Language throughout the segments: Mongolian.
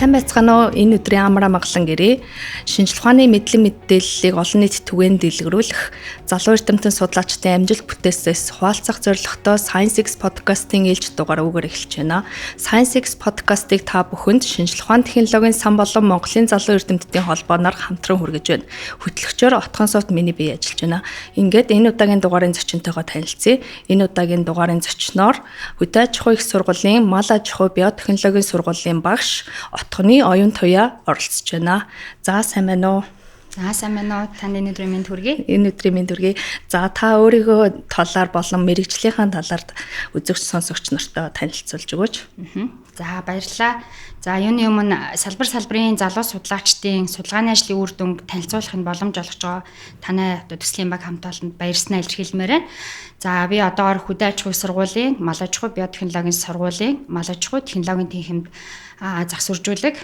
сайн байцгаана уу? Энэ өдрийн амар амгалан гэрээ шинжлэх ухааны мэдлэг мэдээллийг олон нийт түгээн дэлгэрүүлэх залуу эрдэмтэн судлаачдын амжилт бүтээсээс хуваалцах зорилготой Science X podcast-ийн ээлж дугаар үгээр эхэлж байна. Science X podcast-ыг та бүхэнд шинжлэх ухааны технологийн сан болон Монголын залуу эрдэмтдийн холбооноор хамтран хүргэж байна. Хөтлөгчөөр Отхон софт миний бие ажиллаж байна. Ингээд энэ удаагийн дугаарын зочинтойгоо танилцъя. Энэ удаагийн дугаарын зочноор Хөдөө аж ахуй их сургуулийн мал аж ахуй биотехнологийн сургуулийн багш Отхоны оюун туяа оролцож байна. За сайн байна уу? За сайн байна уу? Танд энэ өдрийн мэнд хүргэе. Энэ өдрийн мэнд хүргэе. За та өөрийгөө талаар болон мэрэгжлийнхаа талаар үзэгч сонсогч нартай танилцуулж өгөөч. За баярлалаа. За юуны өмнө салбарын залуу судлаачдын судалгааны ажлын үр дүнг танилцуулахын боломж олгож байгаа танай төслийн баг хамт олонд баярснаа илэрхийлмээр байна. За би одоогоор Хөдөө аж ахуй сургуулийн мал аж ахуй биотехнологийн сургуулийн мал аж ахуй технологийн тэнхимд загас үржүүлэг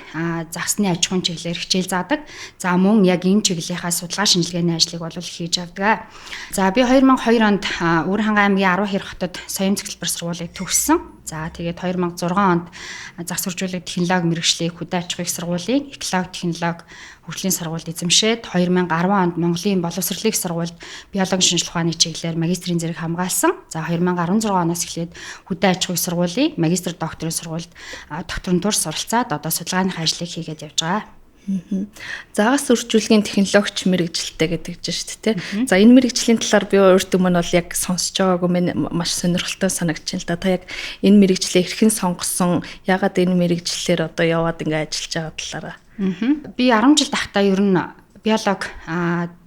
загасны аж ахуйн чиглэлээр хичээл заадаг. За мөн яг энэ чиглэлийнхаа судалгаа шинжилгээний ажлыг бол хийж авдаг. За би 2002 онд Өвөрхангай аймгийн 10 хэр хотод соён цэцлбэр сургуулийг төгссөн. За тэгээд 2006 онд загас үржүүлэг технологи мэргэжлийн Хөдөө аж ахуй сургуулийн экологи технологи хөгжлийн сургуульд эзэмшээд 2010 онд Монголын боловсролын сургуульд биологийн шинжилгээ ухааны чиглэлээр магистрийн зэрэг хамгаалсан. За 2016 оноос эхлээд Хөдөө аж ахуй сургуулийн магистр докторийн сургуульд докторантурс оролцоод одоо судалгааны ажлыг хийгээд явж байгаа. Загас үржүүлгийн технологич мэрэгжилтэй гэдэг чинь шүү дээ. За энэ мэрэгжлийн талаар би өөрт өмнө бол яг сонсож байгаагүй минь маш сонирхолтой санагдчихээн л да. Та яг энэ мэрэгжлээ хэрхэн сонгосон? Ягаад энэ мэрэгжлэлээр одоо яваад ингэ ажиллаж байгаа талаараа. Би 10 жил тахтаа ер нь биолог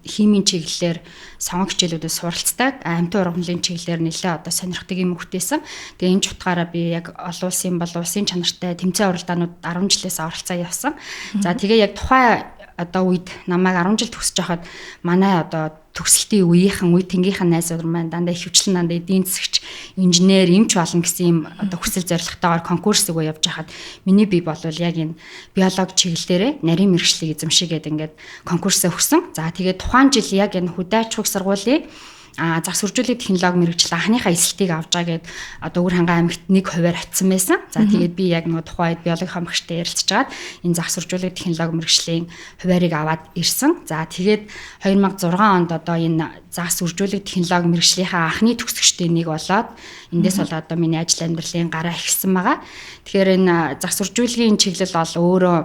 химийн чиглэлээр сонгох хичээлүүдэд суралцдаг. Амьтан ургамлын чиглэлээр нэлээ одоо сонирхдаг юм хөвтэйсэн. Тэгээ энэ ч утгаараа би яг олон улсын улсын чанартай тэмцээн уралдаанууд 10 жилээс оролцоо явсан. За тэгээ яг тухайн одоо үед намайг 10 жил төгсөж байхад манай одоо төгсөлтийн үеийнхэн үе тэнгийнхэн найзууд маань дандаа хөвчлэн дандаа эдийн засагч инженер эмч болно гэсэн юм одоо хүсэл зорилготойгоор конкурс өгөө явж хахад миний бие бол яг энэ биологи чиглэлээрээ нарийн мэргэжлийг эзэмшигээд ингээд конкурсаа өгсөн. За тэгээд тухайн жил яг энэ Хөдөө аж ахуй сургуулийн загас үржүүлэг технологи мэргэжил анхныхаа эсэлтийг авч байгаа гэд одоо Өвөрхангай аймагт 1% очсон байсан. За тэгээд би яг нөгөө тухайн үед биологи хамгагчтай ярилцж агаад энэ загас үржүүлэг технологи мэргэжлийн хуваарийг аваад ирсэн. За тэгээд 2006 онд одоо энэ загас үржүүлэг технологи мэргэжлийнхаа анхны төгсөгчдийн нэг болоод эндээс бол одоо миний ажил амьдралын гараа ихсэн байгаа. Тэгэхээр энэ загас үржүүлгийн чиглэл бол өөрөө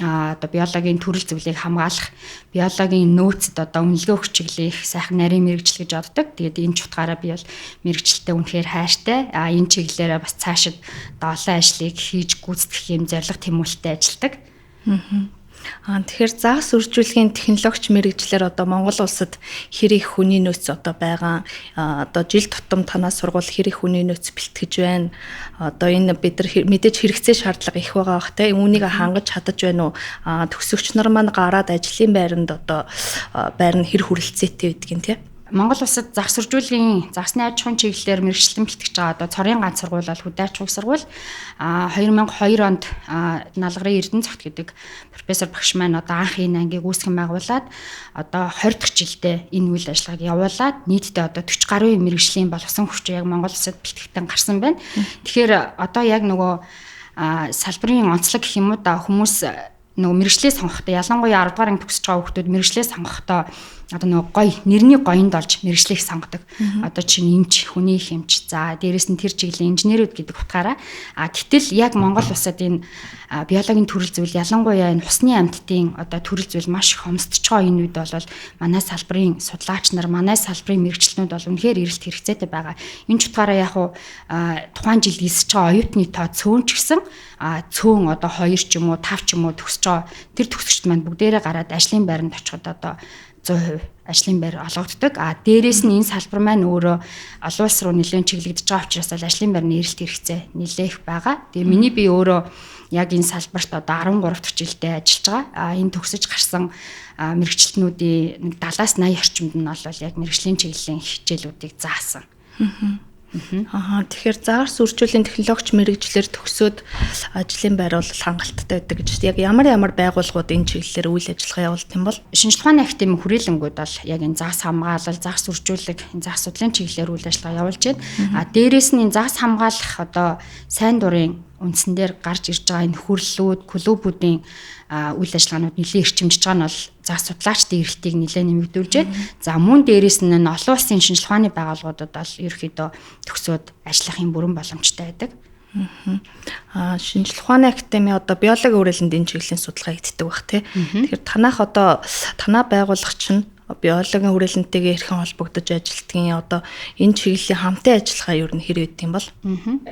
одоо биологийн төрөл зүйлийг хамгаалах, биологийн нөөцөд одоо үнэлгээ өгч чиглэх сайхан нарийн мэргэжил гэж боддог. Тэгээд энэ ч утгаараа би бол мэргэжилтэд үнэхээр хайртай. Энэ чиглэлээрээ бас цаашид олон ажлыг хийж гүйцэтгэх юм зорилго тэмүүлэлтэй ажилладаг. Тэгэхээр загас үржүүлгийн технологич мэргэжлэр одоо Монгол улсад хэр их хүний нөөц одоо байгаа одоо жил тутам танаас сургууль хэр их хүний нөөц бэлтгэж байна. Одоо энэ бид нар мэдээж хэрэгцээ шаардлага их байгаа бах те үүнийг хангаж чадаж байна уу? Төгсөгч нар маань гараад ажлын байранд одоо байр нь хэр хүрэлцээтэй байдгийг те. Монгол улсад загас үржүүлгийн загасны аж ахуйн чиглэлээр мэргэжилтэн бэлтгэж байгаа одоо цорын ганц сургууль бол Хөдөө аж ахуй сургууль. 2002 онд Налгарын Эрдэнэцогт гэдэг профессор багш маань одоо анх энэ ангийг үүсгэн байгуулад одоо 20 дахь жилдээ энэ үйл ажиллагааг явуулаад нийтдээ одоо 40 гаруй мэргэжлийн боловсон хүч яг Монгол улсад бэлтгэгдэн гарсан байна. Тэгэхээр одоо яг нөгөө салбарын онцлог гэх юм уу да хүмүүс нөгөө мэргэжлээ сонгохдоо ялангуяа 10 дугаар анги төгсөж байгаа хүмүүс мэргэжлээ сонгохдоо одоо нөгөө гоё нэрний гоёнд олж мэргэжлийг сонгодог. Одоо чинь эмч, хүний их эмч. За дээрэс нь тэр чиглэлийн инженерүүд гэдэг утгаараа гэтэл яг Монгол улсад энэ биологийн төрөл зүйл ялангуяа энэ усны амьтдын одоо төрөл зүйл маш их хомсдож байгаа энэ үед бол манай салбарын судлаач нар, манай салбарын мэргэжилтнүүд бол үнэхээр эрэлт хэрэгцээтэй байгаа. Энэ ч утгаараа яг тухайн жил эсэж байгаа оюутны тоо цөөн ч гэсэн цөөн одоо 2 ч юм уу 5 ч юм уу төгсөж байгаа тэр төгсөгчд маань бүгдээрээ гараад ажлын байранд очиход одоо 100% ажлын байр олгогддог. Дээрээс нь энэ салбар маань өөрөө олон улс руу нэлээд чиглэгдэж байгаа учраас ажлын байрны эрэлт хэрэгцээ нэлээх байгаа. Тэгээ миний би өөрөө яг энэ салбарт одоо 13 дахь жилдээ ажиллаж байгаа. Энэ төгсөж гарсан мэргэжилтнүүдийн 70-аас 80 орчимд нь бол яг мэргэжлийн чиглэлийн хичээлүүдийг заасан. Тэгэхээр загас үржүүлгийн технологич мэргэжлэр төгсөөд ажлын байр бол хангалттай байдаг гэж. Яг ямар байгууллагууд энэ чиглэлээр үйл ажиллагаа явуулдаг юм бол шинжлэх ухааны академийн хүрээлэнгүүд бол яг энэ загас хамгаалал, загас үржүүлэг, энэ загас судлалын чиглэлээр үйл ажиллагаа явуулж байна. Дээрээс нь энэ загас хамгаалах одоо сайн дурын үндсэн дээр гарч ирж байгаа энэ хөрлөлүүд, клубүүдийн үйл ажиллагаанууд нэлээд эрчимжиж байгаа нь бол за судлаачдын эрэлтийг нэлээд нэмэгдүүлж байна. За мөн дээрэс нь олон улсын шинжилгээ ухааны байгууллагуудад бол ерөөхдөө төгсөөд ажиллахын бүрэн боломжтой байдаг. Шинжилгээ ухааны академи одоо биологи хүрээлэнд энэ чиглэлийн судалгаа хийдэг баг тий. Тэгэхээр танаа байгууллага чинь биологийн хүрээлэнтэйгээ хэрхэн холбогдож ажилтгийн одоо энэ чиглэлийн хамтын ажиллагаа юу нэр хэд юм бол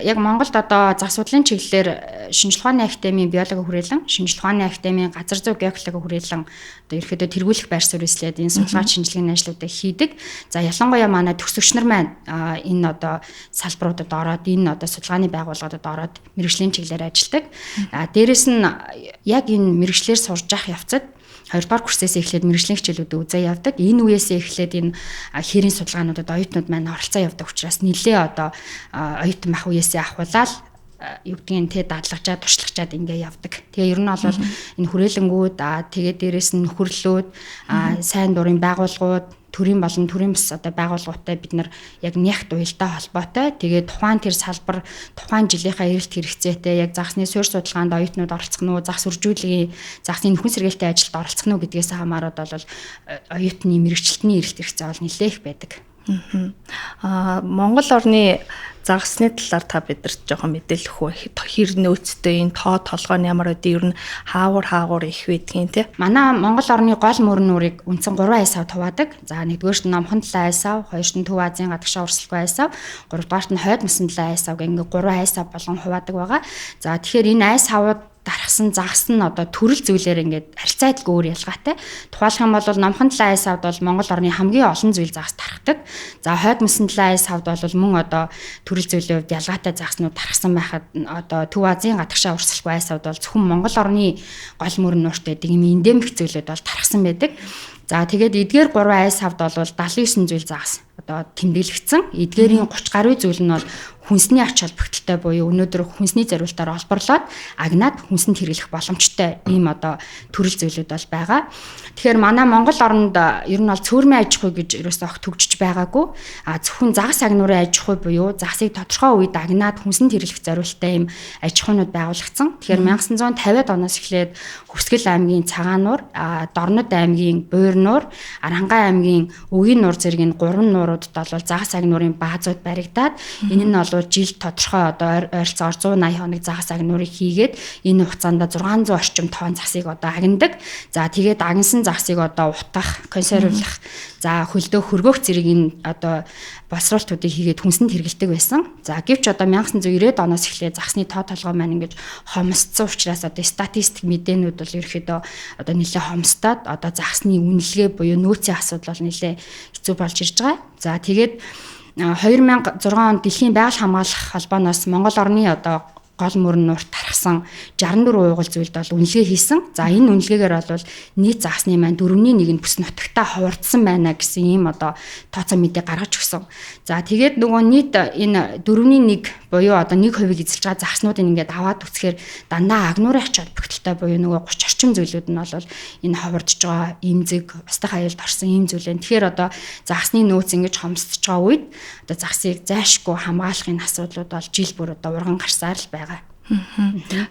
яг Монголд одоо зах судлалын чиглэлээр шинжилгээ ухааны академийн биологи хүрээлэн, шинжилгээ ухааны академийн газар зүй геологи хүрээлэн одоо ерөөдөө тэргүүлэх байр суурь эслээд энэ судалгаа шинжилгээний ажлуудыг хийдэг. За ялангуяа манай төгсөгчнөр маань энэ одоо салбаруудад ороод энэ одоо судалгааны байгууллагуудад ороод мэргэжлийн чиглэлээр ажилладаг. Дээрэс нь яг энэ мэргэжлэр сурж явах явцад 2-р курсээс эхлээд мэргэжлийн хичээлүүдэд үзээ явдаг. Энэ үеэсээ эхлээд энэ хэрийн судалгаануудад оюутнууд маань оролцоо явдаг учраас нэлээ одоо оюутан мах үеэсээ ахуулаад юу гэдгийг тэ дадлагчаад туршлагачаад ингээ явдаг. Тэгээ ер нь бол энэ хүрээлэнгүүд тэгээд дээрэс нь нөхөрлөлүүд сайн дурын байгууллагууд төрийн болон төрийн бас одоо байгууллагуудтай бид нар яг нягт уялдаа холбоотой. Тэгээд тухайн тэр салбар тухайн жилийнхаа эрэлт хэрэгцээтэй яг загсны суурь судалгаанд оюутнууд оролцох нь уу, загс үржүүлгийн загсны нөхөн сэргээлтэй ажилд оролцох нь уу гэдгээс хамаарат бол оюутны мэрэгчлэлтний эрэлт хэрэгцээ бол нэлээх байдаг. Монгол орны загсны талаар та бидэрт жоохон мэдээлэл өгөх үү? Хэр нөөцтэй энэ тоо толгойн ямар үдэ ер нь хаагур их байдгийн тий. Манай Монгол орны гол мөрөн нүрийг үндсэн 3 айсав хуваадаг. За нэгдүгээрт нь номхон талын айсав, хоёрт нь Төв Азийн гадагшаа урсгалгүй айсав, гуравдугаарт нь хойд мөсөн талын айсав гэх ингээ 3 айсав болгон хуваадаг байгаа. За тэгэхээр энэ айсавууд дарахсан загас нь одоо төрөл зүйлээр ингээд харьцаадгүй өөр ялгаатай. Тухайлх юм бол номхон талын айсавд бол Монгол орны хамгийн олон зүйл загас тархдаг. За хойд мөсөн талын айсавд бол мөн одоо төрөл зүйлийн хувьд ялгаатай загаснууд тархсан байхад одоо Төв Азийн гадагшаа урсгалгүй айсавд бол зөвхөн Монгол орны гол мөрөн нууртай гэдэг юм эндемик зүйлүүд бол тархсан байдаг. За тэгээд эдгээр 3 айсавд бол 79 зүйл загас одоо тэмдэглэгдсэн. Эдгээрийн 30 гаруй зүйл нь бол хүнсний ач холбогдолтой буюу өнөөдөр хүнсний зориултаар олборлоод агнаад хүнсэнд хэрэглэх боломжтой ийм одоо төрөл зүйлүүд бол байгаа. Тэгэхээр манай Монгол оронд ер нь бол цөөрмийн аж ахуй гэж ерөөсөө огт төгжиж байгаагүй. Зөвхөн загас агнуурын аж ахуй буюу загсыг тодорхой үед агнаад хүнсэнд хэрэглэх зориулттай ийм аж ахуйнууд байгуулагдсан. Тэгэхээр 1950-ад оноос эхлээд Хүсгэл аймгийн Цагаан нуур, Дорнод аймгийн Буур нуур, Аранхай аймгийн Өгийн нуур зэрэг энэ 3 нууруудад бол загас агнуурын баазууд баригдаад энэ нь бол жилд тодорхой одоо ойролцоогоор 180 хоног загас агнуурыг хийгээд энэ хугацаанд 600 орчим тонн засыг одоо агнадаг. За тэгээд агнсан засыг одоо утгах, консервлах, за хөлдөө хөргөөх зэрэг энэ одоо боловсруулалтуудыг хийгээд хүнсэнд хэрэгэлдэг байсан. За гэвч одоо 1990-ад оноос эхлээд загсны тоо толгой маань ингэж хомсдсон учраас одоо статистик мэдээнүүд бол ерөөхдөө одоо нэлээд хомсдоод одоо загсны үнэлгээ буюу нөөцийн асуудал бол нэлээд хэцүү болж ирж байгаа. За тэгээд 2006 онд Дэлхийн байгаль хамгаалах холбооноос Монгол орны одоо гол мөрөн нуурт тархсан 64 уугуул зүйлд бол үнэлгээ хийсэн. За энэ үнэлгээгээр бол нийт загсны маань 4/1 нь бүс нутагтаа ховордсон байна гэсэн ийм одоо тооцоо мэдээ гаргаж өгсөн. За тэгээд нөгөө нийт энэ 4/1 буюу одоо 1% эзэлж байгаа загснуудыг ингээд аваад үзэхээр дандаа агнуурын ач холбогдолтой буюу нөгөө 30 орчим зүйлүүд нь бол энэ ховордож байгаа эмзэг, устдах аюулд орсон ийм зүйл байна. Тэгэхээр одоо загсны нөөц ингэж хомсдож байгаа үед одоо загсыг зайлшгүй хамгаалахын асуудлууд бол жил бүр одоо урган гарсаар л байна.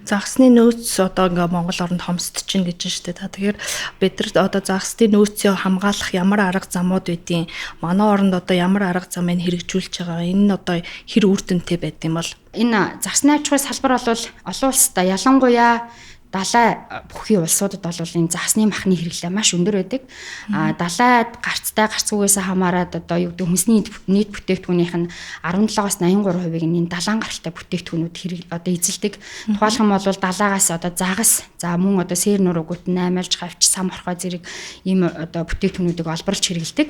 Загсны нөөц одоо ингээ Монгол оронд хомсдож чинь гэж штэ та. Тэгэхээр бид нар одоо загсны нөөцөө хамгаалах ямар арга замууд байдیں۔ Манай оронд одоо ямар арга замыг хэрэгжүүлж байгаа. Энэ нь одоо хэр үр дүнтэй байд юм бол энэ загсны аж ахуй салбар бол олон улстай ялангуяа далай бүхий улсуудад бол энэ загсны махны хэрэглээ маш өндөр байдаг. Далайд гарцтай гарцгүйгээс хамаарат одоо юу гэдэг хүнсний нийт бүтээгдэхүүнийх нь 17-аас 83%-ийг энэ далайн гаралтай бүтээгдэхүүнүүд одоо эзэлдэг. Тухайлх юм бол далаагаас одоо загас, за мөн одоо сээр нуруугүйт 8-аж хавч, сам орхой зэрэг ийм одоо бүтээгдэхүүнүүдийг олборлж хэрэглэдэг.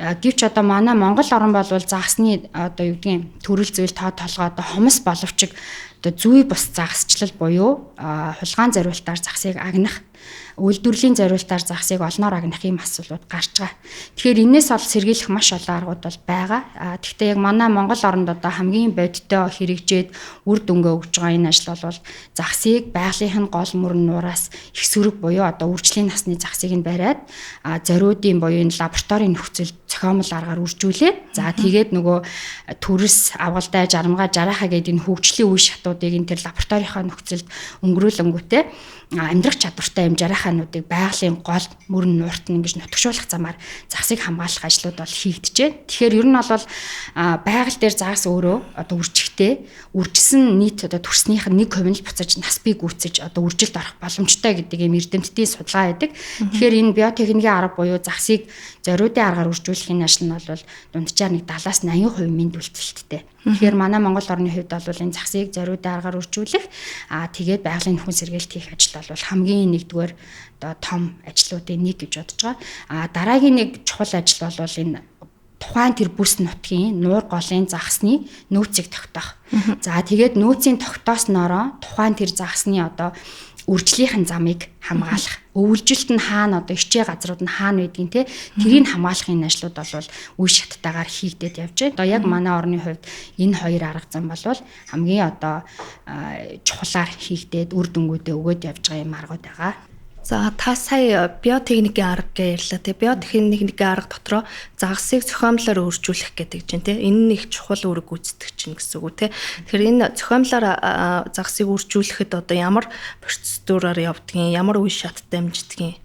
Гэвч одоо манай Монгол орн бол загсны одоо юу гэдгийг төрөл зүйл тоо толгой одоо хомс боловч одоо зүй бус загасчлал буюу хулгайн зориултаар загсыг агнах, үйлдвэрлэлийн зориултаар загсыг олноор агнах ийм асуудлууд гарч байгаа. Тэгэхээр энэс ол сэргийлэх маш олон аргууд бол байгаа. Гэхдээ яг манай Монгол оронд одоо хамгийн бодиттой хэрэгжээд үр дүнгээ өгж байгаа энэ ажил бол загсыг байгалийнхын гол мөрөн нуураас их сөрөг буюу одоо үржлийн насны загсыг нь бариад зориудын буюу энэ лабораторийн нөхцөл зохиомл аргаар үржүүлээд за тэгээд нөгөө төрөс, авгалтай, жарамгаа, жарахаа гэдэг энэ хөгжлийн үе шатууд ажлуудыг энэ тэр лабораторийнхаа нөхцөлд өнгөрүүлэнгүүтээ амьдрах чадвартай юм жарахаануудыг байгалийн гол мөрөн нуурт нь ингэж нутгшуулах замаар загсыг хамгаалах ажлууд бол хийгдэжээ. Тэгэхээр ер нь бол байгаль дээр загас өөрөө одоо үржихтэй үржилсэн нийт одоо төрснийх нь 1% нь л буцаж нас бий гүйцэж одоо үржилд орох боломжтой гэдэг юм эрдэмтдийн судалгаа байдаг. Тэгэхээр энэ биотехникийн арга буюу загсыг зориудын аргаар үржүүлэхийн ажил нь бол дунджаар нэг 70-80% мэндүүлэлттэй. Тэгэхээр манай Монгол орны хувьд бол энэ загсыг зориудын аргаар үржүүлэх тэгээд байгалийн нөхөн сэргээлт хийх ажил бол хамгийн нэгдүгээр одоо том ажлуудын нэг гэж бодож байгаа. Дараагийн нэг чухал ажил бол энэ тухайн тэр бүс нутгийн нуур голын загсны нөөцийг тогтоох. За тэгээд нөөцийн тогтоосноороо тухайн тэр загсны одоо үржлийнхэн замыг хамгаалах. Өвлжилт нь хаана одоо ичээ газрууд нь хаана байдгийг те тэрийг хамгаалахын ажлууд бол үе шаттайгаар хийгдээд явж байна. Одоо яг манай орны хувьд энэ хоёр арга зам бол хамгийн одоо чухлаар хийгдээд үр дүнгуудээ өгөөд явж байгаа юм аргууд байгаа. За та сая биотехникийн арга гэж ярьлаа. Тэгээ биотехникийн арга дотроо загсыг зохиомлоор өөрчүүлэх гэдэг чинь тийм энэ нэг чухал үүрэг гүйцэтгэж чинь гэсэн үг тийм. Тэгэхээр энэ зохиомлоор загсыг өөрчүүлэхэд одоо ямар процедураар явдгийг, ямар үе шаттай амждгийг.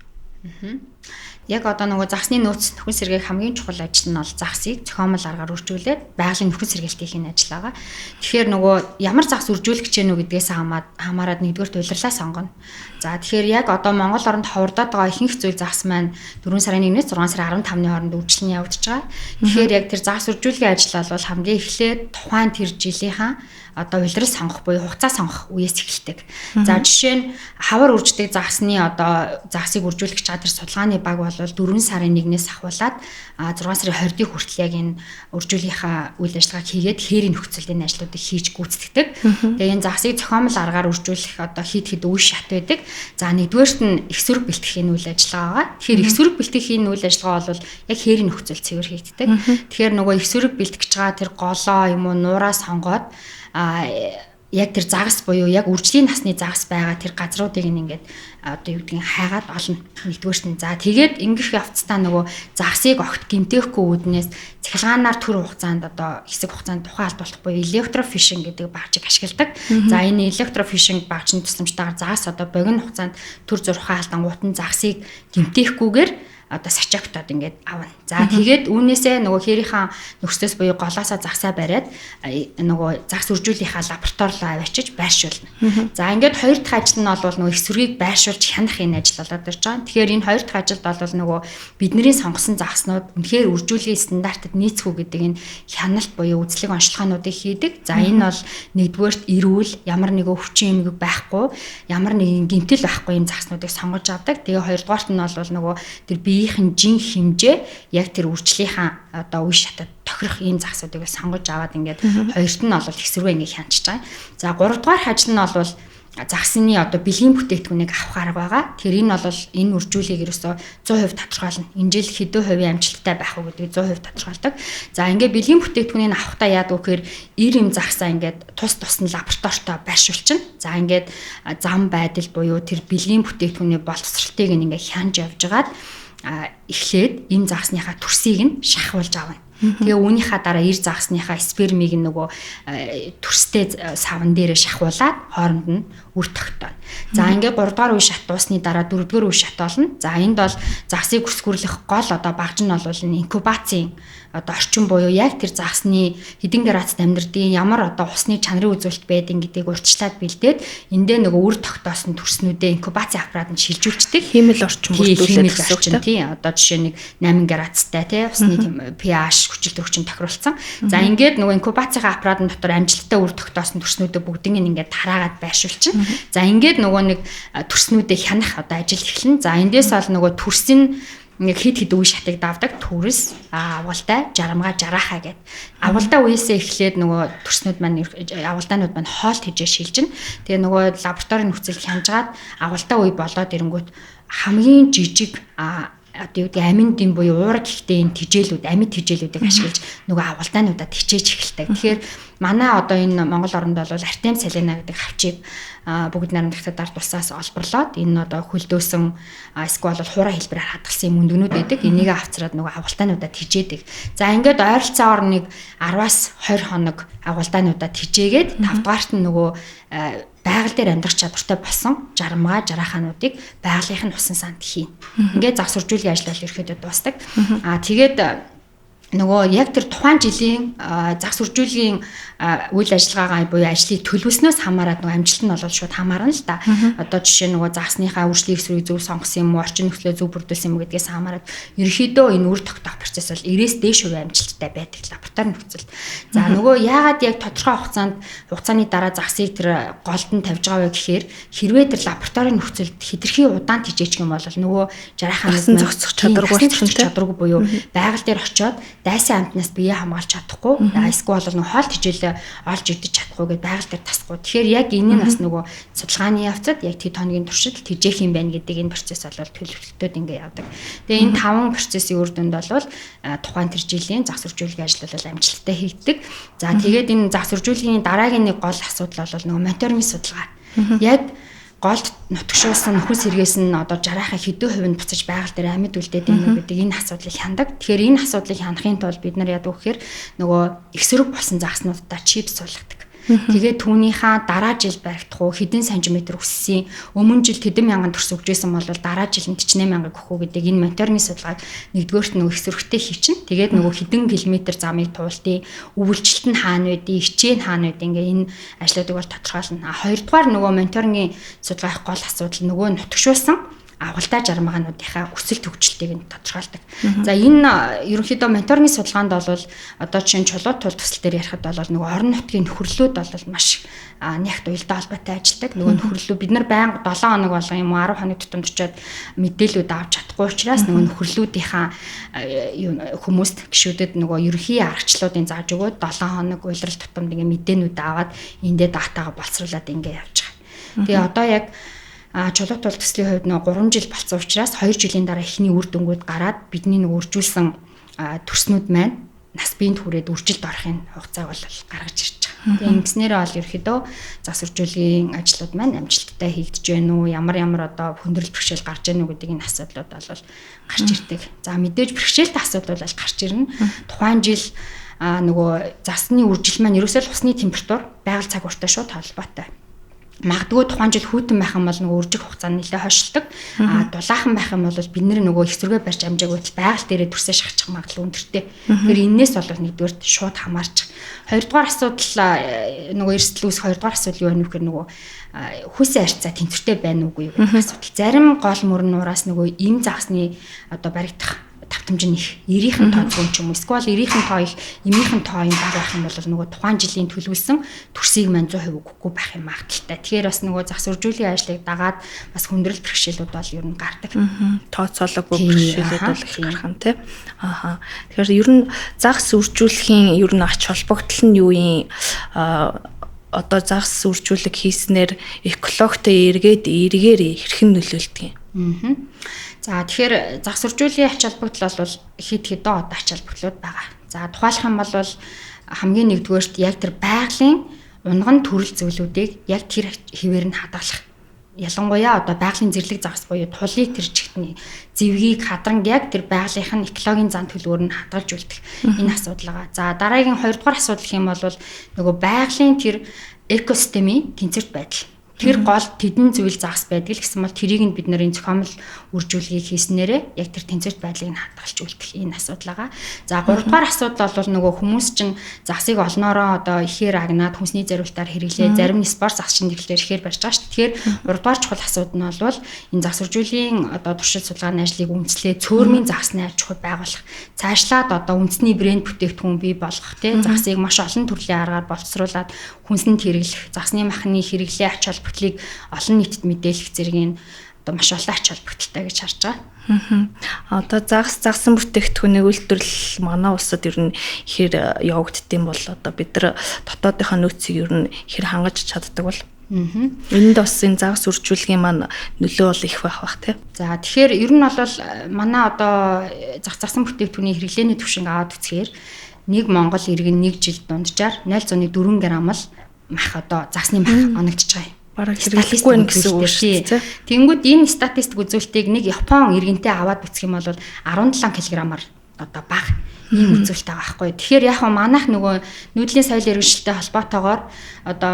Яг одоо нөгөө загсны нөөц нөхөн сэргээх хамгийн чухал ажил нь бол загсыг зохиомл аргаар үржүүлээд байгалийн нөхөн сэргээлтийн ажил байгаа. Тэгэхээр нөгөө ямар загс үржүүлэх гэж нүг гэдгээс хамаарад нэгдүгээр улирлаа сонгоно. За тэгэхээр яг одоо Монгол оронд ховордоод байгаа ихэнх зүйл загс маань 4 сарын 1-ээс 6 сарын 15-ны хооронд үйлчлэн явагдаж байгаа. Тэгэхээр яг тэр загс үржүүлэхийн ажил бол хамгийн эхлээд тухайн тэр жилийнхаа одоо улирал сонгох буюу хугацаа сонгох үеэс эхэлдэг. За жишээ нь хавар үрждэг загсны одоо загсыг үржүүлэх гэж тэр судалгааны баг бол 4 сарын 1-ээс ахуулаад 6 сарын 20-ыг хүртэл яг энэ үржүүлгийнхаа үйл ажиллагааг хийгээд хээрийн нөхцөлийн ажлуудыг хийж гүйцэтгэдэг. Тэгээ энэ загсыг зохиомл аргаар үржүүлэх одоо хийхэд үе шат байдаг. За нэгдүгээрт нь их сүрэг бэлтгэхийн үйл ажиллагаа байгаа. Тэгэхээр их сүрэг бэлтгэхийн үйл ажиллагаа бол яг хээрийн нөхцөл цэвэр хийгддэг. Тэгэхээр нөгөө их сүрэг бэлтгэж байгаа тэр голоо юм уу нураа сонгоод яг тэр загас буюу яг үржлийн насны загас байгаа тэр газруудыг ингээд одоо юу гэдгийг хайгаад олно нэгдүгээрт нь. За тэгээд ингэх явцдаа нөгөө загсыг огт гэмтээхгүй үүднээс цахилгаанаар төр хугацаанд одоо хэсэг хугацаанд тухайн алдуулах буюу электрофишинг гэдэг багжийг ашигладаг. За энэ электрофишинг багжийн тусламжтайгаар загас одоо богино хугацаанд төр зурхаа алдангуут нь загсыг гэмтээхгүйгээр одоо сачагтаад ингээд авна. За тэгээд үүнээсээ нөгөө хээрийнхаа нөхцөөс буюу голоосоо загсаа бариад нөгөө загс үржүүлийнхаа лабораторио авчиж байршуулна. За ингээд хоёр дахь ажил нь бол нөгөө их сүргийг байршуулж хянах энэ ажил болоод ирж байгаа. Тэгэхээр энэ хоёр дахь ажилд бол нөгөө бидний сонгосон загснууд үнэхээр үржүүлгийн стандартад нийцэх үү гэдэг энэ хяналт буюу үзлэг онцлогоонуудыг хийдэг. За энэ бол нэгдүгээрт эрүүл ямар нэгэн өвчин эмгэг байхгүй, ямар нэгэн гэмтэл байхгүй юм загснуудыг сонгож авдаг. Тэгээ хоёрдугаарт нь бол нөгөө тэр биеийн жин хэмжээ яг тэр үржлийнхаа одоо үе шатад тохирох ийм загсуудыг сонгож аваад ингээд хоёрт нь бол их сүргээ ингээд хянчиж байгаа. За гуравдугаар ажил нь бол загсны одоо бэлгийн бүтээгдэхүүнийг авах арга байгаа. Тэгэхээр энэ бол энэ үржүүлгийг ерөөсөө 100% тодорхойлно. Энэ жил хэдэн хувийн амжилттай байх уу гэдгийг 100% тодорхойлдог. За ингээд бэлгийн бүтээгдэхүүнийг авахдаа яадаг гэхээр 90 им загсаа ингээд тус нь лабораторитой байршуулчихна. За ингээд зам байдал буюу тэр бэлгийн бүтээгдэхүүний боловсралтыг ингээд хянж явжгаад эхлээд им загсныхаа төрсийг нь шахуулж авна. Тэгээ үүнийхээ дараа ир загсныхаа спермийг нөгөө төрстэй савн дээрээ шахуулаад хооронд нь үр тогтооно. За ингээд 3 дугаар үе шат дуусны дараа 4 дугаар үе шат болно. За энд бол загсыг өсгөрлөх гол одоо багж нь бол инкубацийн одоо орчин буюу яг тэр загсны хэдэн градусд амьдрдгийг ямар одоо усны чанарын үзүүлэлт байдгийг гэдгийг урьдчилаад бэлдээд эндээ нөгөө үр тогтоосон төрснүүдээ инкубацийн аппарат нь шилжүүлждэг. Химэл орчин бүрдүүлээд гэсэн тий одоо жишээ нэг 8 градустай тий усны pH хүчил төвчин тохируулсан. За ингээд нөгөө инкубацийн аппаратын дотор амжилттай үр тогтоосон төрснүүдээ бүгдийг ингээд тараагаад байршуулчихна. За ингээд нөгөө нэг төрснүүдээ хянах одоо ажил эхэлнэ. За эндээс бол нөгөө төрсөн нэг хэд үе шатыг давдаг төрс агуултай жарамга жарахаа гэд. Агуултай үеэсээ эхлээд нөгөө төрснүүд маань агуултаанууд маань хоолт хийжээ шилжинэ. Тэгээ нөгөө лабораторийн нөхцөл хянжгаад агуултай үе болоод ирэнгүүт хамгийн жижиг одоо юу гэдэг аминдын буюу уурга гэхдээ энэ тижээлүүд амьд тижээлүүдийг ашиглаж нөгөө авалдаануудад хичээж эхэлдэг. Тэгэхээр манай одоо энэ Монгол оронд бол Артем Салена гэдэг хавчийг бүгд найрамдагтад ард тусаас олборлоод энэ одоо хөлдөөсөн эсвэл хуурай хэлбэрээр хадгалсан юм өндгнүүд байдаг. Энийг авцраад нөгөө авалдаануудад хичээдэг. За ингээд ойролцоогоор нэг 10-аас 20 хоног авалдаануудад хичээгээд 5 дугаарт нь нөгөө байгаль дээр амьдрах чадвартай болсон жармаа жарахаануудыг байгалийнхын усан санд хийн. Ингээд загсваржуулгын ажил бол ерөөхдөө дуустдаг. Тэгээд нөгөө яг тэр тухайн жилийн загсваржуулгын үйл ажиллагаагаа буюу ажлыг төлөвлөснөөс хамаарат нөгөө амжилт нь бол шууд хамаарна л да. Одоо жишээ нөгөө загсныхаа үржлийн эсрэг зөв сонгосон юм уу, орчин нөхцөлөө зөв бүрдүүлсэн юм гэдгээс хамаарат ерөөхдөө энэ үр тогтоох процесс бол 90-с дээш хувийн амжилттай байдаг лаборатори нөхцөл. За нөгөө яагаад яг тодорхой хугацааны дараа загсыг тэр голд нь тавьж байгаа вэ гэхээр хэрвээ тэр лаборатори нөхцөлд хэтэрхий удаан тижээчих юм бол нөгөө жарахаанаас зохицох чадваргүй буюу байгаль дээр очиод дайсан амтнаас бие хамгаалж чадахгүй, эсвэл бол нэг хоол тижээлээ олж идэж чадахгүй гэж байгаль дээр тасахгүй. Тэгэхээр яг энэ нь бас нөгөө судалгааны явцад яг тэд хоногийн туршид тижээх юм байна гэдэг энэ процесс бол төлөвлөлтөд ингэ явдаг. Тэгээ энэ 5 процессын үр дүнд бол тухайн тэр жилийн загсваржуулгын ажил бол амжилттай хийгдэг. За тэгээд энэ загсваржуулгын дараагийн нэг гол асуудал бол нөгөө мониторинг судалгаа. Яг голд нутгшуулсан нөхөн сэргээс нь одоо жарахаа хэдэн хувинд буцаж байгаль дээр амьд үлдээд байна уу гэдэг энэ асуудлыг хяндаг. Тэгэхээр энэ асуудлыг хянахын тулд бид нар яадаг гэхээр нөгөө эсрэг болсон загснуудаа чип суулгадаг. Тэгээд түүнийхээ дараа жил баригдах уу хэдэн сантиметр өссөн өмнө жил хэдэн мянган төгс өгчээсэн бол дараа жил 48 мянга өгөх үү гэдэг энэ мониторинг судалгааг нэгдүгээрт нөгөө эсрэгтэй хийчин. Тэгээд нөгөө хэдэн километр замыг туултыг өвөлжилт нь хаана байдгийг хичээн хаана байдгийг ингээ энэ ажлуудыг бол тодорхойлно. Хоёрдугаар нөгөө мониторингийн судалгаах гол асуудал нөгөө нутгшуулсан авгалдаа жармагаануудынхаа өсөлт хөгжилтийг нь тодорхойлдог. За энэ ерөнхийдөө мониторингийн судалгаанд бол одоо жишээ нь чулуу тул төсөл дээр ярихад бол нөгөө орон нутгийн нөхөрлөлүүд бол маш нягт уялдаа холбоотой ажилладаг. Нөгөө нөхөрлөлөө бид нар байнга 7 хоног болгон юм уу 10 хоног тутамд очиод мэдээлүүд авч чадахгүй учраас нөгөө нөхөрлөлүүдийнхаа хүмүүст гишүүдэд нөгөө ерөнхий аргачлалуудын зааж өгөөд 7 хоног уйлрал тутамд ингээ мэдээнүүд аваад эндээ датагаа боловсруулад ингээ явж байгаа. Тэгээ одоо яг чулуу тул төслийн хувьд нөө 3 жил болсон учраас 2 жилийн дараа эхний үр дүнгууд гараад бидний нэг үржүүлсэн төрснүүд маань нас биенд хүрээд үржилт орохын хугацааг бол гаргаж ирж байгаа. Тэгээ ингэснээрээ бол ерөөхдөө загсваржуулгын ажлууд маань амжилттай хийгдэж байна уу? Ямар одоо хүндрэл бэрхшээл гарч ийн үү гэдэг энэ асуудлууд бол гарч ирдэг. За мэдээж бэрхшээлтэй асуудал бол гарч ирнэ. Тухайн жил нөгөө засны үржил маань ерөөсөө л усны температур байгаль цаг ууртай шууд холбоотой. Магадгүй тухайн жил хүйтэн байх юм бол нөгөө үржих хугацаа нь нэлээд хойшилдог. Дулаахан байх юм бол бид нэр нөгөө эсвэргээ барьж амжаагүй байгаль дээрээ төрсөө шахчих магадлал өндөртэй. Тэгэхээр энээс бол нэгдүгээр шууд хамаарч. Хоёрдугаар асуудал нөгөө эрсдэл үүсэх хоёрдугаар асуудал юу вэ гэхээр нөгөө хүйсийн харьцаа тэнцвэртэй байна уугүй юу гэх асуудал. Зарим гол мөрөн нураас нөгөө им загсны одоо баригдах тавтамж нь их 90-ийн тоо зүүн ч юм уу эсвэл 90-ийн тоо их эмийнхэн тоо юм баг байх юм бол нөгөө тухайн жилийн төлөвлөсөн төрсийг маань 100% өгөхгүй байх юм магадaltaй. Тэгэхээр бас нөгөө загсваржуулгын ажлыг дагаад бас хүндрэл бэрхшээлүүд бол ер нь гардаг. Тооцоолоогүй бэрхшээлүүд бол их гарах нь тий. Тэгэхээр ер нь загс үржүүлэхийн ер нь ач холбогдол нь юу юм? Одоо загс үржүүлэг хийснээр экологтой эргээр хэрхэн нөлөөлдөг юм? За тэгэхээр загсваржуулгын ач холбогдол бол хэд хэдэн одоо ач холбогдлууд байгаа. За тухайлах юм бол хамгийн нэгдүгээрт яг тэр байгалийн унган төрөл зүйлүүдийг яг тэр хэвээр нь хадгалах. Ялангуяа одоо байгалийн зэрлэг загас буюу тулыг тэр чигтний зэвгийг хадранг яг тэр байгалийнхын экологийн зан төлөвөөр нь хадгалж үлдэх энэ асуудал байгаа. За дараагийн хоёрдугаар асуудал гэх юм бол нөгөө байгалийн тэр экосистемийн тэнцвэрт байдал. Тэр гол тэдэн зүйл загас байдаг л гэсэн бол тэрийг нь бид нарын зохиомл үржүүлгийг хийснээрээ яг тэр тэнцвэрт байдлыг нь хадгалж үлдэх энэ асуудал байгаа. За гуравдугаар асуудал бол нөгөө хүмүүс чинь загсыг олноороо одоо ихээр агнаад хүнсний зориултаар хэрэглээ. Зарим нь спорт загс чинь ихээр барьж байгаа шүү. Тэгэхээр гуравдугаар чухал асуудал нь бол энэ загсваржуулгын одоо туршилт судалгааны ажлыг үндэслээ цөөрмийн загсны аж ахуй байгуулах. Цаашлаад одоо үндэсний брэнд бүтээгдэхүүн бий болгох тий загсыг маш олон төрлийн аргаар боловсруулад хүнсэнд хэрэглэх, загсны махны хэрэглээ ач холбогдлыг олон нийтэд мэдээлэх зэргийн одоо маш олон ач холбогдолтой гэж харж байгаа. Одоо загсан бүтээгдэхүүнийг үйлдвэрлэл манай улсад ер нь хэр явагддсан бол одоо бид нар дотоодынхаа нөөцийг ер нь хэр хангаж чаддаг бол Энд бас энэ загас үржүүлгийн маань нөлөө бол их байх тий. За тэгэхээр ер нь бол манай одоо зах бүтээгдэхүүний хэрэглээний түвшинг аваад үзэхээр нэг Монгол иргэн 1 жил дунджаар 0.4 грамм л мах одоо загсны мах оногдож байгаа юм. Бараг хэрэглэхгүй байх гэсэн үг шүү дээ. Тэнгүүд энэ статистик үзүүлэлтийг нэг Япон иргэнтэй аваад үзэх юм бол 17 кг-аар одоо бага ийм үзүүлэлт байгаа байхгүй. Тэгэхээр яг манайх нөгөө нүүдлийн соёл иргэншилтэй холбоотойгоор одоо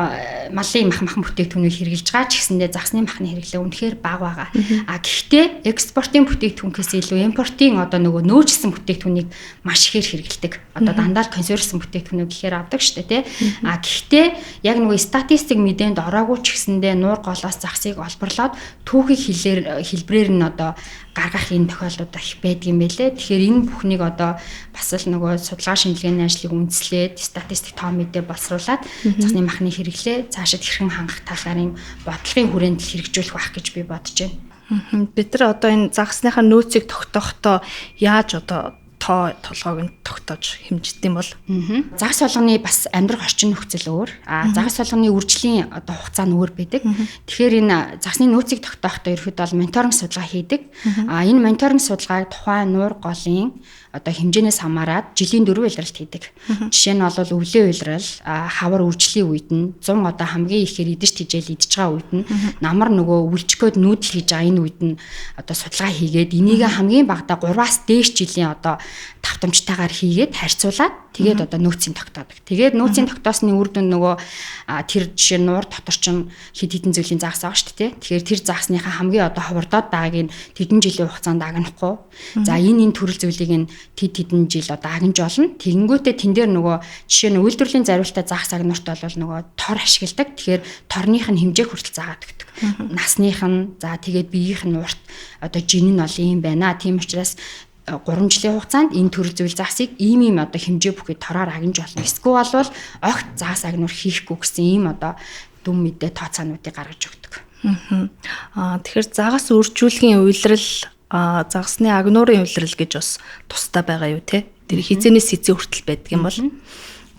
малын мах бүтээгдэхүүнийг хэрэглэж байгаа ч гэсэндээ загсны махны хэрэглээ үнэхээр бага байгаа. А гэхдээ экспортын бүтээгдэхүүнээс илүү импортын одоо нөгөө нөөцсөн бүтээгдэхүүнийг маш ихээр хэрэглэдэг. Одоо дандаа л консервсэн бүтээгдэхүүнүүд гэхээр авдаг шүү дээ, тий. А гэхдээ яг нөгөө статистик мэдээнд ороогүй ч гэсэндээ нуур голоос загсыг олборлоод түүхийг хэлбэрээр нь одоо гаргах энэ тохиолдлууд их байдаг юм байлээ. Тэгэхээр энэ бүхнийг одоо бас л нөгөө судалгаа шинжилгээний ажлыг үндэслээд статистик тоо мэдээ боловсруулад загсны махны хэрэглээ цаашид хэрхэн хангах талаар юм бодлогын хүрээнд хэрэгжүүлэх байх гэж би бодож байна. Бид нар одоо энэ загсныхаа нөөцийг тогтоохдоо яаж одоо тоо толгойг нь тогтоож хэмждэг юм бол загас болгоны бас амьдрах орчин нөхцөл өөр. Загас болгоны үржлийн одоо хугацаа нь өөр байдаг. Тэгэхээр энэ загсны нөөцийг тогтоохдоо ерөөхдөө бол мониторинг судалгаа хийдэг. Энэ мониторинг судалгааг тухайн нуур голын одоо хэмжээнээс хамаарат жилийн 4 улиралт хийдэг. Жишээ нь бол өвлийн улирал, хавар үржлийн үед нь 100 одоо хамгийн ихээр идэж тижэл идэж байгаа үед нь намар нөгөө үлжгөөд нүүдэл хийж байгаа энэ үед нь одоо судалгаа хийгээд энийг хамгийн багадаа 3-аас дээш жилийн одоо давтамжтайгаар хийгээд харьцуулаад тэгээд одоо нөөцийг тогтоодог. Тэгээд нөөцийн тогтоосны үр дүн нөгөө тэр жишээ нуур дотор чинь хэд хэдэн зүйлийн загас байгаа шүү дээ. Тэгэхээр тэр загасныхаа хамгийн одоо ховордоод байгааг нь тэдэн жилийн хугацаанд агнахгүй. За энэ төрөл зүйлийг нь тэдэн жил одоо агнж олно. Тэгэнгүүтээ тэн дээр нөгөө жишээ нь үйлдвэрлэлийн зариултаа загас агнуурт бол нөгөө тор ашигладаг. Тэгэхээр торных нь хэмжээ хүртэл заагаад өгдөг. Насных нь за тэгээд биеийнх нь урт одоо жин нь бол ийм байна. Тийм учраас 3 жилийн хугацаанд энэ төрөл зүйл загсыг ийм одоо хэмжээ бүхий тороор агнж болно. Эсвэл бол огт загас агнуур хийхгүй гэсэн ийм одоо дүн мэдээ тооцоонуудыг гаргаж өгдөг. Тэгэхээр загас үржүүлгийн уйлрал загасны агнуурын уйлрал гэж бас тустай байгаа юу те? Тэр хизэнээс хизээ хүртэл байдаг юм бол.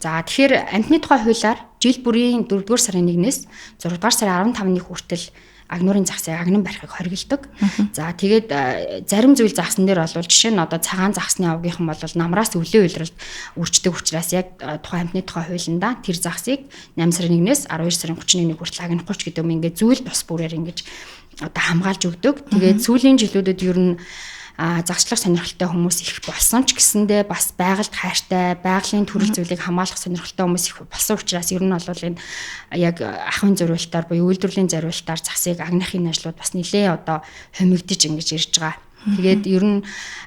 За тэгэхээр амтны тухай хуулиар жил бүрийн 4-р сарын 1-ээс 6-р сарын 15-ны хүртэл агнуурын загсыг агнан барихыг хориглодог. За тэгээд зарим зүйл загсан дээр бол жишээ нь одоо цагаан загсны авгийнхан бол намраас өвлийн уйлралд үрждэг учраас яг тухайн амтны тухай хуулиндаа тэр загсыг 8 сарын 1-ээс 12 сарын 31-ний хүртэл агнахгүй ч гэдэг юм ингээд зүйл тус бүрээр ингэж одоо хамгаалж өгдөг. Тэгээд сүүлийн жилүүдэд ер нь загслах сонирхолтой хүмүүс их болсон ч гэсэндээ бас байгальд хайртай, байгалийн төрөл зүйлийг хамгаалах сонирхолтой хүмүүс их болсон учраас ер нь бол энэ яг ахын зориултаар буюу үйлдвэрлэлийн зориултаар засыг агнахын ажлууд бас нэлээ одоо хомигдож ингэж ирж байгаа. Тэгээд ер нь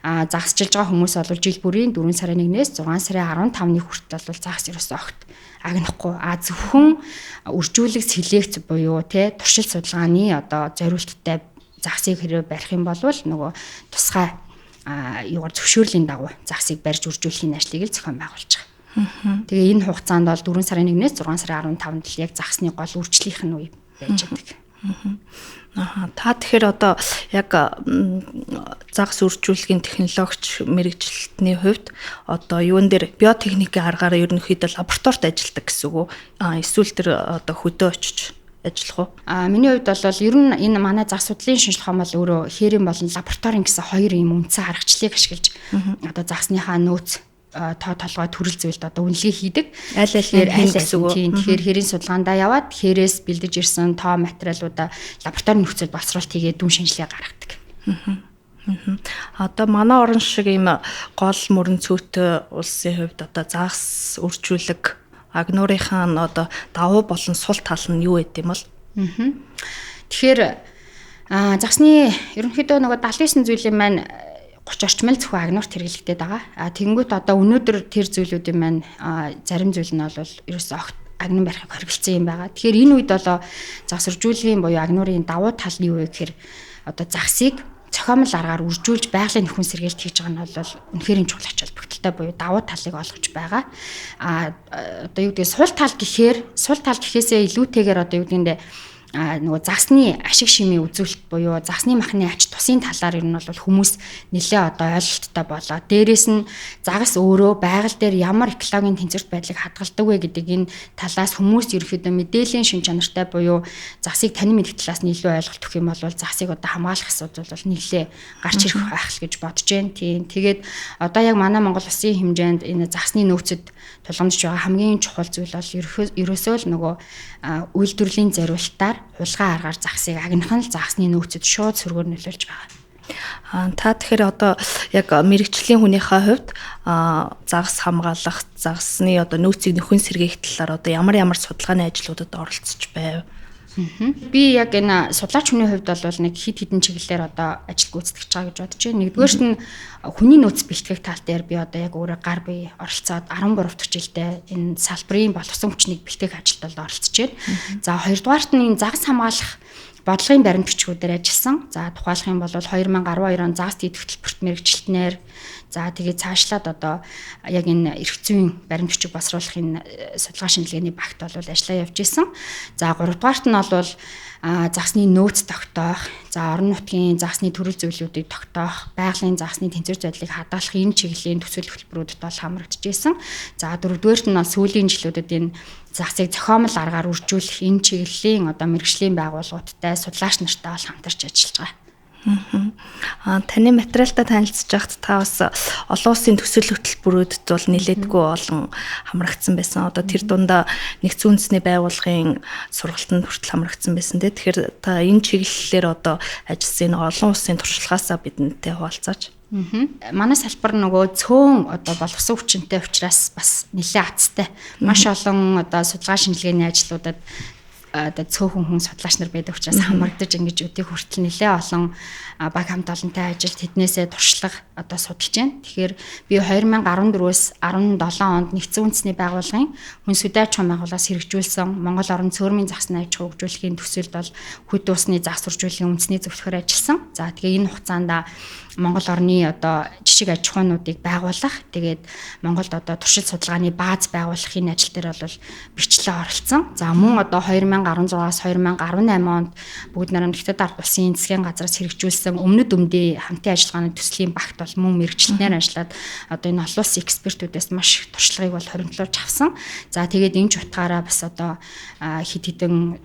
загсчилж байгаа хүмүүс бол жил бүрийн 4 сарын 1-ээс 6 сарын 15-ны хүртэл бол загс ерөөсөө огт агнахгүй. Зөвхөн үржүүлэг селекц буюу туршил судалгааны одоо зориулттай загсыг хэрэг барих юм бол нөгөө тусгай юугаар зөвшөөрлийн дагуу загсыг барьж үржүүлэхийн ажлыг л зохион байгуулж байгаа. Тэгээ энэ хугацаанд бол 4 сарын 1-ээс 6 сарын 15-нд л яг загсны гол үржлийнх нь үе байж байгаа. Та тэгэхээр одоо яг загас үржүүлэхийн технологич мэрэгчлэлтний хувьд одоо юун дээр биотехникийн аргаараа ерөнхийдөө лабораторид ажилладаг гэсэн үг үү? Эсвэл тэр одоо хөдөө очиж ажиллах уу? Миний хувьд бол ер нь энэ манай загас судлалын шинжилгээ хаан бол өөрөө хээрийн болон лабораторийн гэсэн хоёр юм үндсэн аргачлалыг ашиглаж одоо загсныхаа нөөц тоо толгой төрөл зүйлд одоо үнэлгээ хийдэг. Аль гэсэн үг. Тэгэхээр хэрийн судалгаандаа яваад хэрээс бэлдэж ирсэн тоо материалуудаа лабораторийн нөхцөл боловсруулалт хийгээд дүн шинжилгээ гаргадаг. Одоо манай орн шиг ийм гол мөрөн цөөтэй улсын хувьд одоо загас үржүүлэг агнуурынхаа одоо давуу болон сул тал нь юу гэдэм юм бол? Тэгэхээр загсны ерөнхийдөө нөгөө 79 зүйлийн маань 30 орчмын зөвхөн агнуурт хэрэглэгдээд байгаа. Тэгэнгүүт одоо өнөөдөр тэр зүйлүүдийн маань зарим зүйл нь бол ерөөсөө огт агнан барихыг хориглосон юм байгаа. Тэгэхээр энэ үед бол загас үржүүлгийн буюу агнуурын давуу тал нь юу вэ гэхээр одоо загсыг цохиомл аргаар үржүүлж байгалийн нөхөн сэргээлт хийж байгаа нь бол үнэхээр чухал ач холбогдолтой буюу давуу талыг олгож байгаа. Одоо юу гэдэг сул тал гэхээсээ илүүтэйгээр одоо юу гэдээ нөгөө загсны ашиг шимийн үзүүлэлт буюу загсны махны ач тусын талаар ер нь бол хүмүүс нэлээ одоо ойлголттой болоо. Дээрээс нь загас өөрөө байгаль дээр ямар экологийн тэнцвэрт байдлыг хадгалдаг вэ гэдэг энэ талаас хүмүүс ерөөхдөө мэдээллийн шин чанартай буюу загсыг танин мэдэх талаас нь илүү ойлголт өгөх юм бол загсыг одоо хамгаалах асуудал бол нэлээ гарч ирэх байх л гэж бодож байна. Тийм. Тэгээд одоо яг манай Монгол Улсын хэмжээнд энэ загсны нөөцөд тулгамдж байгаа хамгийн чухал зүйл бол ерөөсөө л нөгөө үйлдвэрлэлийн зориулалтаар хулгай аргаар загсыг агнах нь загсны нөөцөд шууд сөргөөр нөлөөлж байгаа. Та тэгэхээр одоо яг мэрэгчлийн хүнийхээ хувьд загас хамгаалах, загасны одоо нөөцийг нөхөн сэргээх талаар одоо ямар судалгааны ажлуудад оролцож байв? Би яг энэ судлаач хүний хувьд бол нэг хит хитэн чиглэлээр одоо ажил гүйцэтгэж байгаа гэж бодож байна. Нэгдүгээрт нь хүний нөөц бэлтгэх тал дээр би одоо яг өөрөө гар бие оролцоод 13 дахь жилдээ энэ салбарын боловсон хүчнийг бэлтгэх ажилд оролцож байна. За хоёрдугаарт нь энэ загас хамгаалах бодлогын баримт бичгүүдээр ажилласан. За тухайлах юм бол 2012 он загас дээд хөтөлбөрт мэргэжилтнээр за тэгээд цаашлаад одоо яг энэ эрх зүйн баримт бичиг боловсруулах энэ судалгаа шинжилгээний багт бол ажиллаа явж исэн. За гуравдугаарт нь бол загсны нөөц тогтоох, за орон нутгийн загсны төрөл зүйлүүдийг тогтоох, байгалийн загсны тэнцвэр байдлыг хадгалах энэ чиглэлийн төсөл хөтөлбөрүүдэд бол хамрагдчихжээ. За дөрөвдүгээрт нь сүүлийн жилүүдэд энэ загсыг зохиомл аргаар үржүүлэх энэ чиглэлийн одоо мэргэжлийн байгууллагуудтай судлаач нартай бол хамтарч ажиллаж байгаа. Таны материалтай танилцж байхад та бас олон улсын төсөл хөтөлбөрүүдэд бол нэлээдгүй олон хамрагдсан байсан. Одоо тэр дундаа нэгдсэн үндэсний байгууллагын сургалтанд хүртэл хамрагдсан байсан. Тэгэхээр та энэ чиглэлээр одоо ажилласан олон улсын туршлагаасаа бидэнтэй хуваалцаач. Манай салбар нөгөө цөөн одоо боловсон хүчинтэй учраас бас нэлээд азтай. Маш олон одоо судалгаа шинжилгээний ажлуудад одоо цөөхөн хүн судлаач нар байдаг учраас хамрагдаж ингэж өдийг хүртэл нэлээ олон баг хамт олонтой ажилд тэднээсээ туршлага одоо судалж байна. Тэгэхээр би 2014-өөс 17 онд нэгдсэн үндэсний байгууллагын хүн сүдэ аж ахуйн байгууллагаас хэрэгжүүлсэн Монгол орон цөөрмийн загсны аж ахуй хөгжүүлэхийн төсөлд бол хөд усны загас үржүүлэхийн үндэсний зөвлөхөр ажилласан. За тэгээ энэ хугацаанд Монгол орны одоо жижиг аж ахуйнуудыг байгуулах, тэгээд Монголд одоо туршилт судалгааны бааз байгуулахын ажил дээр бол бичлээ оролцсон. За мөн одоо 2016-аас 2018 онд бүгд найрамдагтад ард улсын засгийн газраас хэрэгжүүлсэн өмнөд өмдөө хамтын ажиллагааны төслийн багт бол мөн мэргэжилтнээр ажиллаад одоо энэ олон улсын экспертүүдээс маш их туршлагыг бол хоримтлуулж авсан. За тэгээд энэ ч утгаараа бас одоо хид хідэн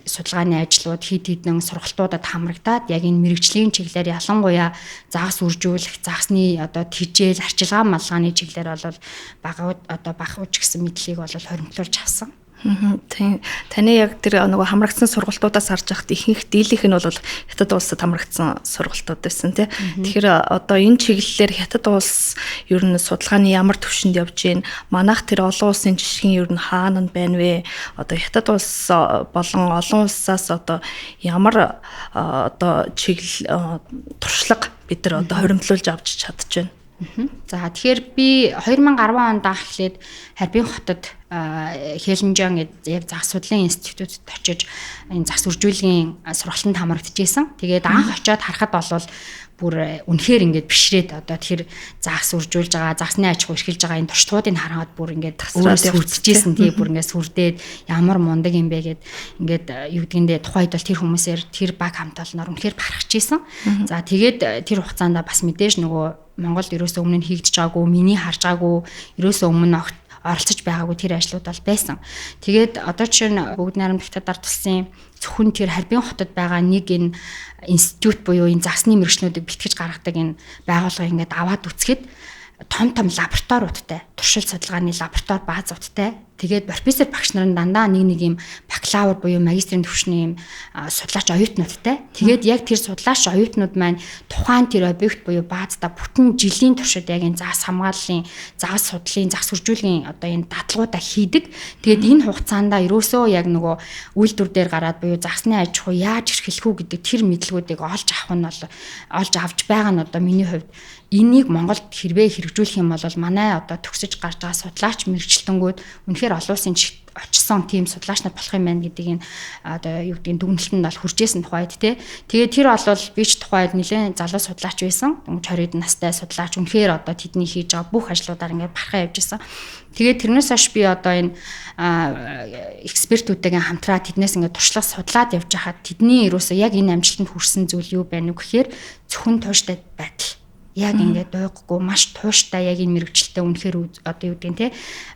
судалгааны ажлууд, хид хідэн сургалтуудад хамрагдаад яг энэ мэргэжлийн чиглэлээр ялангуяа загас үржүүлэх, загасны одоо тэжээл, арчилгаа малгааны чиглэлээр бол багууд гэсэн мэдлийг бол хоримтлуулж авсан. Таны яг тэр нөгөө хамрагдсан сургалтуудаас харж байхад ихэнх дийлийнх нь бол хятад улсад хамрагдсан сургалтууд байсан тий. Тэгэхээр одоо энэ чиглэлээр хятад улс ер нь судалгааны ямар төвшөнд явж гин, манайх тэр олон улсын жишгэн ер нь хаана байна вэ? Одоо хятад улс болон олон улсаас одоо ямар одоо чиглэл туршлага бид нар одоо хоримтлуулж авч чадж байна. За тэгэхээр би 2010 онд эхлээд Харбин хотод Хэлэнжан яг загас судлалын институтад очиж энэ загас үржүүлгийн сургалтанд хамрагдчихсан. Тэгээд анх очиод харахад бол бүр үнэхээр ингээд бишрээд одоо тэр загас үржүүлж байгаа, загасны аж ахуй эрхэлж байгаа энэ туршлагуудыг хараад бүр ингээд сүрдэжсэн тий бүр ингээд сүрдээд ямар мундаг юм бэ гэд ингээд юу гэдгэндээ тухайд бол тэр хүмүүсээр тэр баг хамт олноор үнэхээр барахчихсан. За тэгээд тэр хугацаанд бас мэдээж нөгөө Монголд ерөөсөө өмнө нь хийгдэж байгаагүй, миний харж байгаагүй, ерөөсөө өмнө оролцож байгаагүй тэр ажлууд бол байсан. Тэгээд одоо жишээ нь бүгд найрамдагтад ард улсын зөвхөн тэр Харбин хотод байгаа нэг энэ институт буюу энэ загсны мэргэжлүүдийг бэлтгэж гаргадаг энэ байгууллага ингээд аваад үзэхэд том лабораториудтай, туршилт судалгааны лаборатори баазуудтай. Тэгээд профессор багш нар дандаа нэг юм бакалавр буюу магистрийн түвшний юм судлаач оюутнуудтай. Тэгээд яг тэр судлаач оюутнууд маань тухайн тэр объект буюу баазда бүтэн жилийн туршид яг энэ загас хамгааллын, загас судлалын, загас үржүүлгийн одоо энэ дадлагуудаа хийдэг. Тэгээд энэ хугацаанд ерөөсөө яг нөгөө үйлдвэр дээр гараад буюу загасны аж ахуй яаж эрхлэх үү гэдэг тэр мэдлгүүдийг олж авч байгаа нь одоо миний хувьд энийг Монголд хэрвээ хэрэгжүүлэх юм бол манай одоо төгсөж гарч байгаа судлаач мэргэжилтэнгүүд үнэхээр үнэхээр олон улсын очсон тийм судлаач нар болох юм байна гэдгийг одоо юу гэдгийг дүгнэлтэнд бол хүрчээсэн тухайд тий. Тэгээд тэр бол би ч тухайд нэлээд залуу судлаач байсан. 20-д настай судлаач үнэхээр одоо тэдний хийж байгаа бүх ажлуудаар ингээд бархаа явж исэн. Тэгээд тэрнээс хойш би одоо энэ экспертүүдтэйгээ хамтраад тэднээс ингээд туршлага судлаад явж хахад тэдний ерөөсөө яг энэ амжилтанд хүрсэн зүйл юу байна вэ гэхээр зөвхөн тууштай байдал. Яг ингээд дойггүй маш тууштай яг энэ мэрэгчлэлтэй үнэхээр одоо юу гэдэг нь те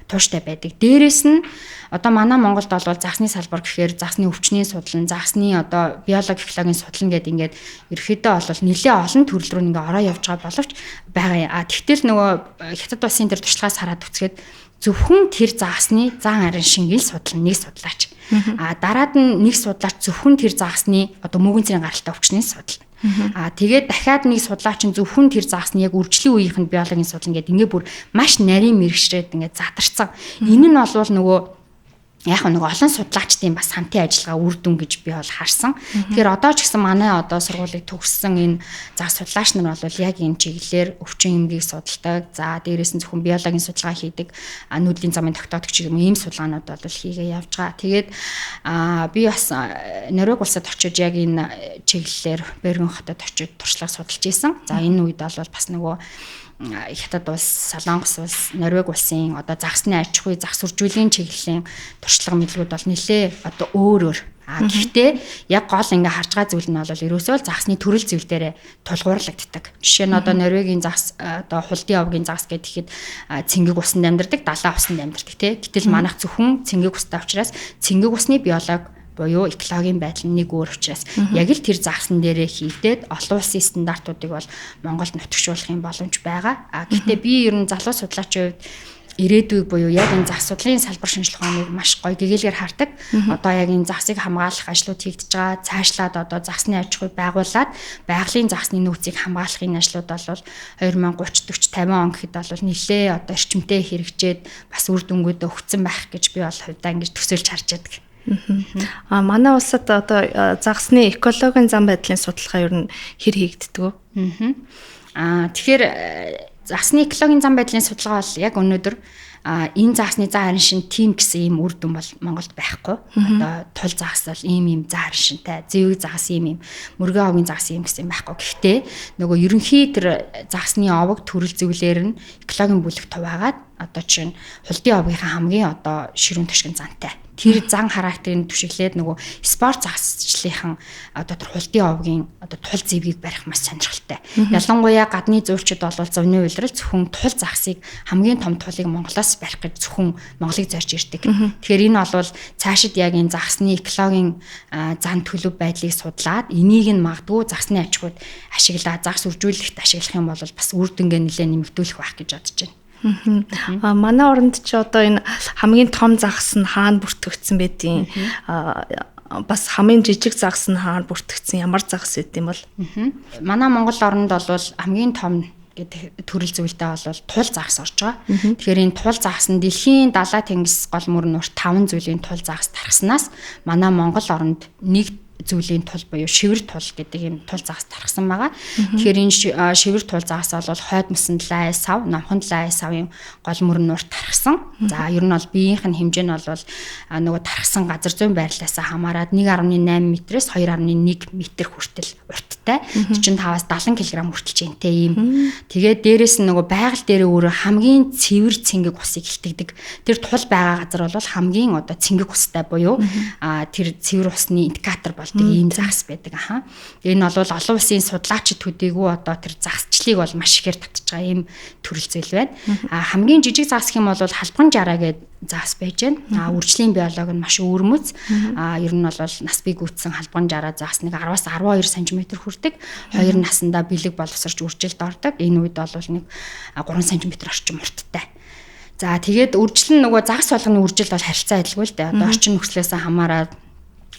тууштай байдаг. Дээрээс нь одоо манай Монголд бол загсны салбар гэхээр загсны өвчний судлан, загсны одоо биологи экологийн судлан гэдэг ингээд ерөөхдөө бол нэлээд олон төрөл рүү ингээд ороо явж байгаа боловч байгаа. Тэгтэл нөгөө Хятад улсын тэр туршлагаас хараад үзэхэд зөвхөн тэр загсны зан арын шингээл судлан нэг судлаач. Дараад нь нэг судлаач зөвхөн тэр загсны одоо мөгийн цэрийн гаралтай өвчний судлал. Тэгээд дахиад нэг судлаач нь зөвхөн тэр загсны яг үржлийн үеийнх нь биологийн судлан гэдэг ингээ бүр маш нарийн мэрэгшрээд ингээ задарсан. Энэ нь бол нөгөө яг нэг олон судлаачдын бас хамтын ажиллагаа үр дүн гэж би бол харсан. Тэгэхээр одоо ч гэсэн манай одоо сургуулийг төгссөн энэ загс судлаач нар бол яг энэ чиглэлээр өвчин эмгийг судалдаг. За дээрээс нь зөвхөн биологийн судалгаа хийдэг, нүүдлийн замын тогтоодогч юм ийм судалгаанууд бол хийгээ явж байгаа. Тэгээд би бас Норвеги улсад очиж яг энэ чиглэлээр Берген хотод очиж туршлага судалж исэн. За энэ үед бол бас нөгөө Хятад улс, Солонгос улс, Норвеги улсын одоо загсны аж ахуй, загс үржүүлгийн чиглэлийн туршлага мэдлэгүүд бол нэлээ одоо өөр. Гэхдээ яг гол ингээ харж байгаа зүйл нь бол ерөөсөө загсны төрөл зүйл дээр тулгуурлагддаг. Жишээ нь одоо Норвегийн загс одоо хулдын овгийн загс гэхэд цэнгэг усанд амьдардаг, далайн усанд амьдардаг тий. Гэтэл манайх зөвхөн цэнгэг устай учраас цэнгэг усны биологи буюу экологийн байдал нь нэг өөр учраас яг л тэр загсан дээрээ хийгдээд олон улсын стандартуудыг бол Монголд нутагшуулахын боломж байгаа. Гэхдээ би ер нь залуу судлаачийн хувьд ирээдүйг буюу яг энэ загс судлалын салбар шинжилгээ ухааныг маш гоё гэгээлгээр хардаг. Одоо яг энэ загсыг хамгаалах ажлууд хийгдэж байгаа. Цаашлаад одоо загсны аж ахуй байгуулад байгалийн загсны нөөцийг хамгаалахын ажлууд бол 2030, 40, 50 он гэхэд бол нэлээ одоо эрчимтэй хэрэгжээд бас үр дүнгуудээ өгцөн байх гэж би бол хувьдаа ингэж төсөөлж харж байдаг. Манай улсад одоо загсны экологийн зам байдлын судалгаа ер нь хэр хийгддэг вэ? Тэгэхээр загсны экологийн зам байдлын судалгаа бол яг өнөөдөр энэ загсны зан харин шин тим гэсэн ийм үр дүн бол Монголд байхгүй. Одоо тул загс бол ийм зан харин шинтэй, зэвэг загс ийм мөргөө овгийн загс ийм гэсэн байхгүй. Гэхдээ нөгөө ерөнхий тэр загсны овог төрөл зүйлээр нь экологийн бүлэг хуваагаад одоо чинь хулдын овгийнхаа хамгийн одоо ширүүн тошгин зантай. Тэр зан характерын түшиглээд нөгөө спорт загсчлалынхан одоо тэр хулдын овгийн одоо тул зэвгийг барих маш сонирхолтой. Ялангуяа гадны зуурчид бол зовны уйлрал зөвхөн тул загсыг хамгийн том тулыг Монголоос барих гэж зөвхөн Монголыг зорж ирдэг. Тэгэхээр энэ бол цаашид яг энэ загсны экологийн зан төлөв байдлыг судлаад энийг нь магадгүй загсны аж ахуйд ашиглаад загс үржүүлэлт ашиглах юм бол бас үр дүнгээ нэлээд нэмэгдүүлэх байх гэж бодож байна. Манай оронд ч одоо энэ хамгийн том загс нь хаана бүртгэгдсэн байдیں۔ Бас хамгийн жижиг загс нь хаана бүртгэгдсэн, ямар загс байд юм бол? Манай Монгол оронд бол хамгийн том гэдэг төрөл зүйлтэй бол тул загс орж байгаа. Тэгэхээр энэ тул загс нь дэлхийн далай тэнгис гол мөрөн урт 5 зүйлийн тул загс тархснаас манай Монгол оронд нэг зүйлийн тул буюу шивэр тул гэдэг юм тул загас тархсан байгаа. Тэгэхээр энэ шивэр тул загас бол хойд мөсөнд лай сав, номхонд лай савын гол мөрөн нурт тархсан. За ер нь бол биеийнх нь хэмжээ нь бол нөгөө тархсан газар зүйн байрлалаас хамаарат 1.8 м-ээс 2.1 м хүртэл урттай 45-аас 70 кг хүртэл жинтэй юм. Тэгээд дээрэс нь нөгөө байгаль дээр өөрөө хамгийн цэвэр цэнгэг усыг илтгэдэг. Тэр тул байгаа газар бол хамгийн одоо цэнгэг устай буюу тэр цэвэр усны индикатор болдог ийм загас байдаг. Энэ бол олон улсын судлаачид төдийгүй одоо тэр загасчлалыг бол маш ихээр татж байгаа ийм төрөл зүйл байна. Хамгийн жижиг загас гэх юм бол халбан жараа гэдэг загас байж байна. Үржлийн биологи нь маш өөрмөц. Ер нь бол нас бий гүйтсэн халбан жараа загас нэг 10-аас 12 см хүрдэг. 2 наснда бэлэг боловсрч үржилд ордог. Энэ үед бол нэг 3 см орчим урттай. За тэгээд үржил нь нөгөө загас болгоны үржил бол харилцаа адилгүй л дээ. Одоо орчин нөхцлөөс хамаарат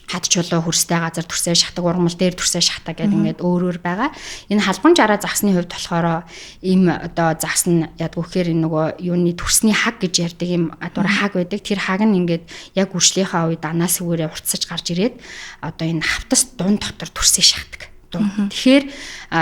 хад чулуу хөрстэй газар төрсөө шахдаг, ургамал дээр төрсөө шахдаг гэдэг ингээд өөр байгаа. Энэ халбан жараа загсны хувьд болохоор ийм одоо загс нь ядг үхээр энэ нөгөө юуны төрсний хаг гэж ярьдаг ийм адуур хаг байдаг. Тэр хаг нь ингээд яг үржлийнхаа үед анаас үгээрээ уртсаж гарч ирээд одоо энэ хавтас дунд дотор төрсөө шахдаг. дун. Тэгэхээр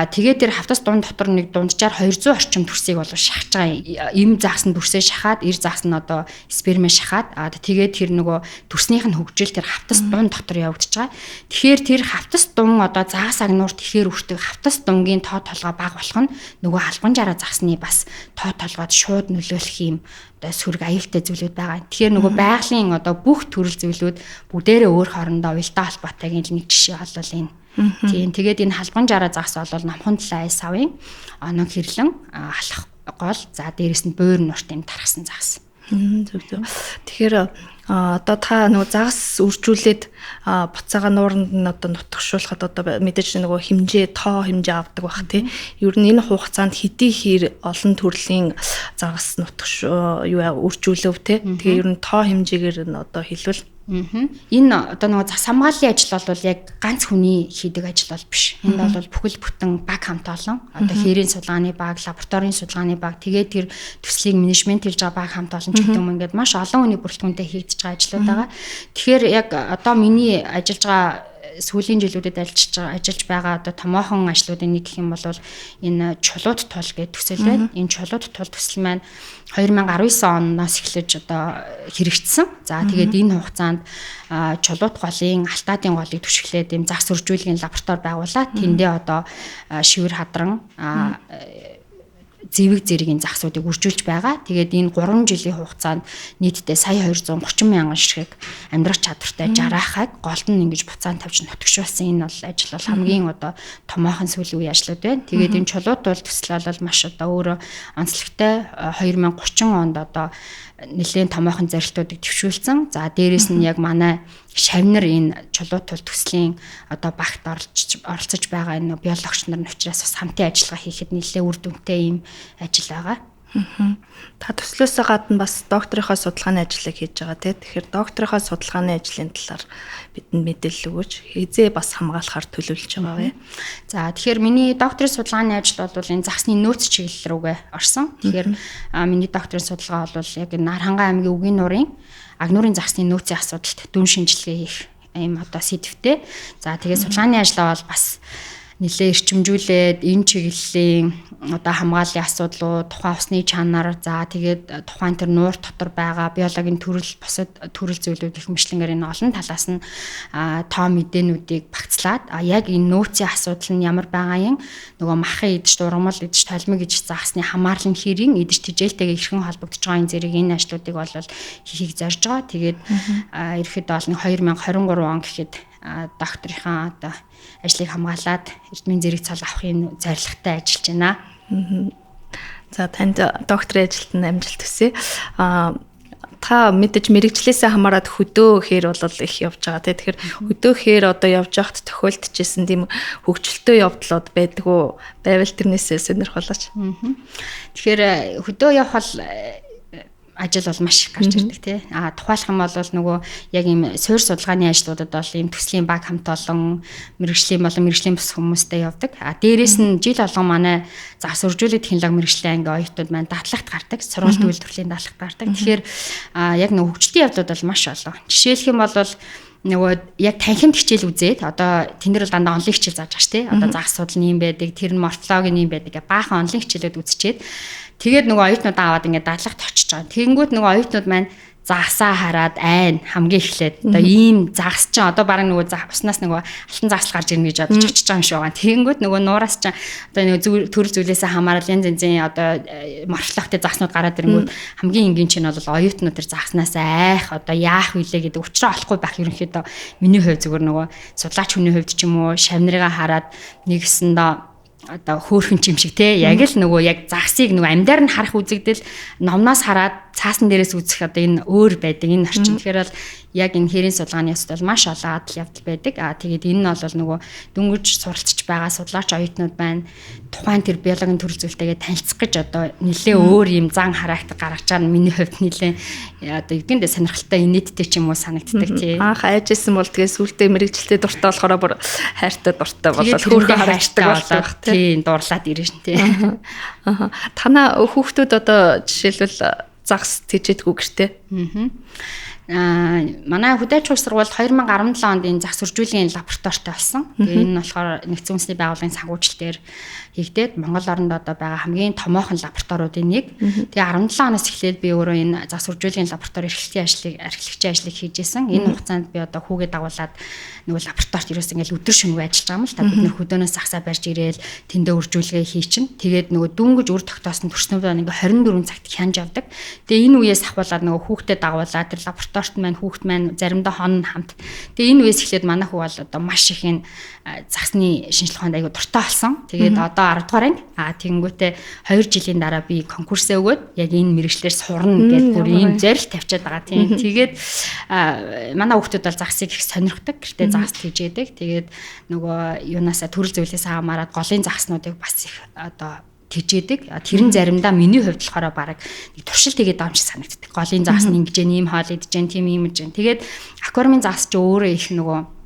тэгээд тэр хавтас дун дотор нэг дунджаар 200 орчим төрсийг бол шахаж байгаа. Им загас нь дүрсээ шахаад, эр загас нь одоо спермээ шахаад тэгээд тэр нөгөө төрснийх нь хөгжил тэр хавтас дун дотор явагдаж байгаа. Тэгэхээр тэр хавтас дун одоо загас агнуурт ихээр үрдэг хавтас дунгийн тоо толгой бага болох нь нөгөө халбанжаараа загасны бас тоо толгойд шууд нөлөөлөх юм одоо сөрөг аюултай зүйлүүд байгаа. Тэгэхээр нөгөө байгалийн одоо бүх төрөл зүйлүүд бүгдээрээ өөр хоорондоо уялдаа холбоотойг нэг жишээ болвол энэ. Тийм тэгээд энэ халбанжаараа загас бол номхон талаа савын оног хэрлэн алах гол за дээрэс нь буур нурт юм тархсан загас. Зөв. Тэгэхээр одоо та нөгөө загас үржүүлээд буцаага нууранд нь одоо нутгшуулахад одоо мэдээж нөгөө тоо хэмжээ авдаг бах тий. Ер нь энэ хугацаанд хэдий хэр олон төрлийн загас үржүүлэв тий. Тэгээ ер нь тоо хэмжээгээр нь одоо хэлвэл энэ одоо нөгөө зас хамгааллын ажил бол яг ганц хүний хийдэг ажил бол биш. Энд бол бүхэл бүтэн баг хамт олон одоо хэрийн судалгааны баг, лабораторийн судалгааны баг, тэгээд тэр төслийг менежмент хийж байгаа баг хамт олон ч гэдэг юм ингээд маш олон хүний бүрэлдэхүүнтэй хийгдэж байгаа ажлууд байгаа. Тэгэхээр яг одоо миний ажиллаж байгаа сүүлийн жилүүдэд ажиллаж байгаа одоо томоохон ажлуудын нэг гэх юм бол энэ чулууд тул гэдэг төсөл байна. Энэ чулууд тул төсөл маань 2019 оноос эхлэж одоо хэрэгжсэн. За тэгээд энэ хугацаанд чулууд голын алтаатын голыг түшиглээд ийм загас үржүүлгийн лаборатори байгуулаад тэндээ одоо шивэр хадран зэвэг зэргийн загсуудыг үржүүлж байгаа. Тэгээд энэ 3 жилийн хугацаанд нийтдээ сая 230 мянган ширхэг амьдрах чадвартай жараахыг голд нь ингэж буцаан тавьж нутгшуулсан энэ бол ажил бол хамгийн одоо томоохон сүүлийн үеийн ажлууд байна. Тэгээд энэ чулууд бол төсөл бол маш одоо өөрөө онцлогтой 2030 онд одоо нэлээд томоохон зарилтуудыг төвшүүлсэн. За дээрэс нь яг манай шавнар энэ чулууд тул төслийн одоо багт оролцож байгаа энэ биологч нар нь учраас бас хамтын ажиллагаа хийхэд нэлээд үр дүнтэй юм ажил байгаа. Та төслөөсөө гадна бас докторийнхоо судалгааны ажлыг хийж байгаа тийм. Тэгэхээр докторийнхоо судалгааны ажлын талаар бидэнд мэдээлэл өгөөч. Хизээ бас хамгаалахаар төлөвлөж байгаа вэ? За тэгэхээр миний докторийн судалгааны ажил бол энэ загсны нөөц чиглэл рүүгээ орсон. Тэгэхээр миний докторийн судалгаа бол яг энэ Нархангай аймгийн Үгийн нуурын агнуурын загсны нөөцийн асуудалд дүн шинжилгээ хийх ийм одоо сэдвтэй. За тэгээд судалгааны ажлаа бол бас нэлээ эрчимжүүлээд энэ чиглэлийн одоо хамгааллын асуудлууд, тухайн усны чанар, за тэгээд тухайн тэр нуур дотор байгаа биологийн төрөл, бусад төрөл зүйлүүд их мэтлэнгээр энэ олон талаас нь тоо мэдээнүүдийг багцлаад яг энэ нөөцийн асуудал нь ямар байгаа юм нөгөө махын идэж, ургамал идэж, толмиг идэж загасны хамаарлын хэрийн идэж тижээлтэйгээ хэрхэн холбогдож байгаа энэ зэрэг энэ ажлуудыг бол хийхийг зорж байгаа. Тэгээд ерөөхдөө бол 2023 он гэхэд докторийнхаа одоо ажлыг хамгаалаад эрдмийн зэрэг цол авахын зорилготой ажиллаж байна. За танд докторийн ажилд нь амжилт хүсье. Та мэдээж мэрэгчлээсээ хамаарат хөдөө хээр бол их явж байгаа тийм. Тэгэхээр хөдөө хээр одоо явж байхад тохиолдчихсэн тийм хөгжилтэй явдлууд байдгүй байвал тэрнээсээ сонирхолооч. Тэгэхээр хөдөө явах бол ажил бол маш их гарч ирдэг тий. Тухайлах юм бол нөгөө яг ийм суурь судалгааны ажлуудад бол ийм төслийн баг хамт олон мэрэгжлийн болон мэрэгжлийн бус хүмүүстэй явдаг. Дээрээс нь жил болгон манай загас үржүүлэх технологи мэрэгжлийн анги оюутнууд маань даатлагт гардаг. Сургууль үйлдвэрлэлийн даатлагт гардаг. Тэгэхээр яг нөгөө хөгжлийн явдлууд бол маш олон. Жишээлх юм бол нөгөө яг танхимд хичээл үзээд одоо тэнд бол дандаа онлайн хичээл зааж байгаа шүү тий. Одоо загас судлал юм байдаг, тэр нь морфологи юм байдаг. Баахан онлайн хичээлүүд үзчихэд тэгээд нөгөө оюутнуудаа аваад ингээд даатлагт очиж байгаа. Тэгэнгүүт нөгөө оюутнууд маань загасаа хараад айн хамгийн эхлээд одоо ийм загас чинь одоо бараг нөгөө уснаас нөгөө алтан загас гарч ирнэ гэж бодож очиж байгаа юм шиг байгаа. Тэгэнгүүт нөгөө нуураас чинь одоо нөгөө төрөл зүйлээсээ хамаарал янз янзын одоо морфологтой загаснууд гараад ирэнгүүт хамгийн энгийн чинь бол оюутнууд тэр загаснаас айх одоо яах вүлээ гэдэг учраа олохгүй байх ерөнхийдөө миний хувь зүгээр нөгөө судлаач хүний хувьд ч юм уу шавнырыгаа хараад нэгсэндээ одоо хөөхөн юм шиг те яг л нөгөө яг загсыг нөгөө амьдаар нь харах үзэгдэл номноос хараад цаасан дээрээс үзэх одоо энэ өөр байдаг энэ орчин. Тэгэхээр бол яг энэ хэрийн судалгааны ясд бол маш олон адал явдал байдаг. Тэгээд энэ нь бол нөгөө дөнгөж суралцж байгаа судлаач оюутнууд байна. Тухайн тэр биологийн төрөл зүйлтэйгээ танилцах гэж одоо нэлээ өөр юм зан характер гаргаж байгаа нь миний хувьд нэлээ одоо эдгэндээ сонирхолтой инээдтэй ч юм уу санагддаг тий. Анх айжсэн бол тэгээ сүултээ мэрэгчлээ дуртай болохоор бүр хайртай дуртай болоод хөөрхөн харагддаг болдог тий дуурлаад ирэн тий. Танаа хүүхдүүд одоо жишээлбэл загас тэжээдгүй гэртээ. манай хөдөөж их сургуульд 2017 онд энэ зах суржуулийн лабораторитой болсон. Тэгээ энэ болохоор нэгдсэн үндэсний байгууллагын санхүүжилтээр хийгдээд Монгол оронд одоо байгаа хамгийн томоохон лабораториудын нэг. Тэгээ 17 оноос эхлээд би өөрөө энэ зах суржуулийн лаборатори эрхлэгчийн ажлыг хийж исэн. Энэ хугацаанд би одоо хүүгээ дагуулад нөгөө лабораторид ерөөс ингээл өдөр шөнөгүй ажиллаж байгаа юм л та. Бид нэр хөдөөнөөс сагсаа барьж ирээл тэндээ үржүүлгээ хийчин. Тэгээд нөгөө дөнгөж үр тогтоосон төрснүүдөө ингээ 24 цагт хянж авдаг. Тэгээ энэ үеэс ахуулаад нөгөө хүүхдэд дагуулаад тэр лабораторид маань хүүхд маань заримдаа хон хамт. Тэгээ энэ үеэс эхлээд манай хүү бол одоо маш их энэ загсны шинжилгээ ухаанд аягүй дуртай болсон. Тэгээд одоо 10 дугаар анги тэгэнгүүтээ 2 жилийн дараа би конкурсээ өгөөд яг энэ мэрэгчлэр сурна гэдээ бүр ийм зорилт тавьчаад байгаа тийм. Тэгээд манай хүүхдүүд бол загсыг их сонирхдаг. Гэртээ загс хийжээдэг. Тэгээд нөгөө юунасаа төрөл зүйлээс хамаарат голын загснуудыг бас их одоо тэжээдэг. Тэрэн заримдаа миний хувьд болохоор баг нэг туршил тэгээд байгаа юм шиг санагддаг. Голын загс нь ингэж ийм хоол идэж जैन тийм юм жин. Тэгээд аквариумын загс ч өөрөө их нөгөө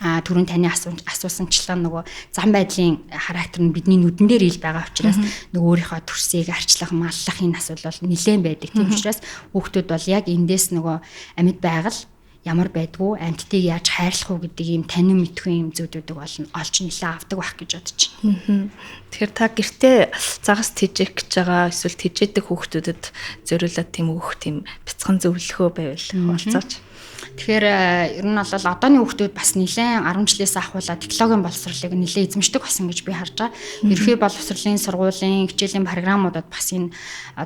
түрүүн таны асуусанчлаа нөгөө зам байдлын характер нь бидний нүдэн дээр ил байгаа учраас нөгөө өөрийнхөө төрсийг арчлах, маллах энэ асуудал бол нэлээд байдаг. Тийм учраас хүүхдүүд бол яг эндээс нөгөө амьд байгаль ямар байдгүй, амьтдыг яаж хайрлах уу гэдэг ийм танин мэдгүй юм зүйлүүдийг олж нэлээд авдаг байх гэж бодож байна. Тэгэхээр та гэртээ загас тэжээх гэж байгаа эсвэл тэжээдэг хүүхдүүдэд зориулаад тийм өөх тийм бяцхан зөвлөхөө байвал хуваалцаач. Тэгэхээр ер нь бол одооны хүүхдүүд бас нэлээд 10 жилээс ахуулаад технологийн боловсролыг нэлээд эзэмшдэг болсон гэж би харж байгаа. Ерхий боловсролын сургуулийн хичээлийн програмуудад бас энэ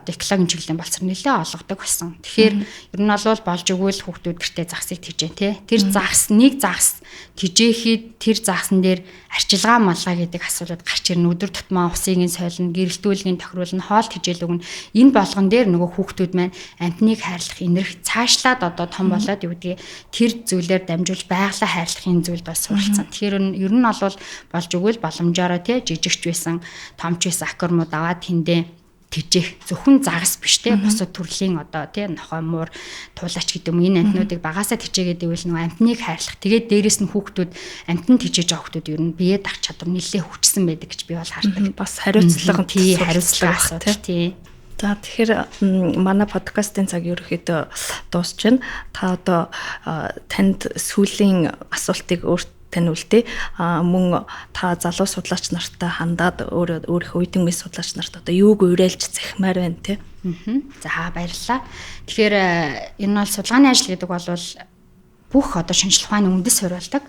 технологийн чиглэлийн боловсрол нэлээд олгодог болсон. Тэгэхээр ер нь бол болж өгвөл хүүхдүүд гэртээ загсыг тэжээ тий. Тэр загс нэг загс тэжээхэд тэр загсан дээр арчилгаа малгай гэдэг асуудал гарч ирнэ. Өдөр тутмаа усыг сойлно, гэрэлтүүлгийн тохируулна, хоол тэжээл өгнө. Энэ болгон дээр нөгөө хүүхдүүд маань амтныг хайрлах энерги цаашлаад одоо том болоод юу гэдгийг тэр зүйлээр дамжуулж байгалаа хайрлахын зүйлд бас суралцсан. Тэгэхээр ер нь бол болж өгвөл боломжоор тий жижигч байсан, томч байсан аквариумууд аваад тэндээ тэжээх зөвхөн загас биш те бусад төрлийн одоо те нохой муур туулаач гэдэг юм энэ амтнуудыг багасаа тэжээгээд ивэл нөгөө амтныг хайрлах тэгээд дээрэс нь хүүхдүүд амтан тэжээж байгаа хүүхдүүд ер нь биеэ дах чадвар нэлээд хүчсэн байдаг гэж би бол хардаг. Бас хариуцлага хариуцлага тий. За тэгэхээр манай подкастын цаг ерөөхдөө дуусч байна. Та одоо танд сүүлийн асуултыг өөрт таниултээ мөн та залуу судлаач нартай хандаад өөрийнхөө үеийн мэс судлаач нарт одоо юуг уриалж захимаар байна те. За баярлалаа. Тэгэхээр энэ бол судалгааны ажил гэдэг бол бүх одоо шинжилгээ ухааны үндэс суурилдаг.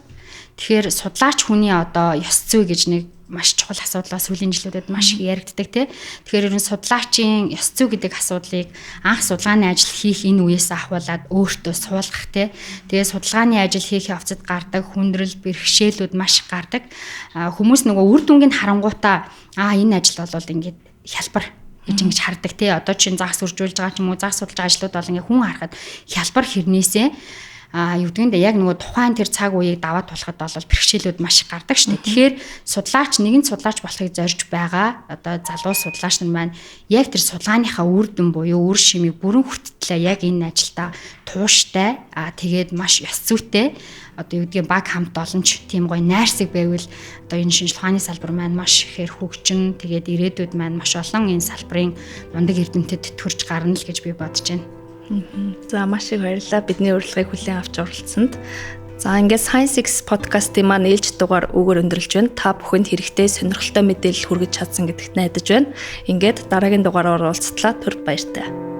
Тэгэхээр судлаач хүний одоо ёс зүй гэж нэг маш чухал асуудал сүүлийн жилүүдэд маш их яригддаг тий. Тэгэхээр ерөн судлаачийн ёс зүй гэдэг асуудлыг анх судалгааны ажил хийх энэ үеэс ахуулаад өөртөө суулгах тий. Тэгээ судалгааны ажил хийх явцад гардаг хүндрэл, бэрхшээлүүд маш их гардаг. Хүмүүс нөгөө үр дүнгийн харангуйтаа энэ ажил бол ингээд хялбар гэж ингэж хардаг тий. Одоо чинь загас үржүүлж байгаа ч юм уу загас судалж байгаа ажлууд бол ингээд хүн харахад хялбар хэрнээсээ юу гэдгийг яг нөгөө тухайн тэр цаг үеийг даваад тулахад бол бэрхшээлүүд маш их гардаг шүү дээ. Тэгэхээр нэгэн судлаач болохыг зорж байгаа одоо залуу судлаач нар маань яг тэр судалгааныхаа үр дүн буюу үр шимийг бүрэн хүртэлээ яг энэ ажилдаа тууштай тэгээд маш ёс зүйтэй одоо юу гэдгийг баг хамт олонч тийм гоё найрсаг байвал одоо энэ шинжилгээ ухааны салбар маань маш ихээр хөгжин тэгээд ирээдүйд маань маш олон энэ салбарын мундаг эрдэмтэд төрж гарна л гэж би бодож байна. За маш их баярлалаа бидний урилгыг хүлээн авч оролцсонд. За ингээд Science X подкастын маань ээлж дугаар өгөр өндөрлж байна. Та бүхэнд хэрэгтэй сонирхолтой мэдээлэл хүргэж чадсан гэдэгт найдаж байна. Ингээд дараагийн дугаараар уулзтлаа. Түр баяртай.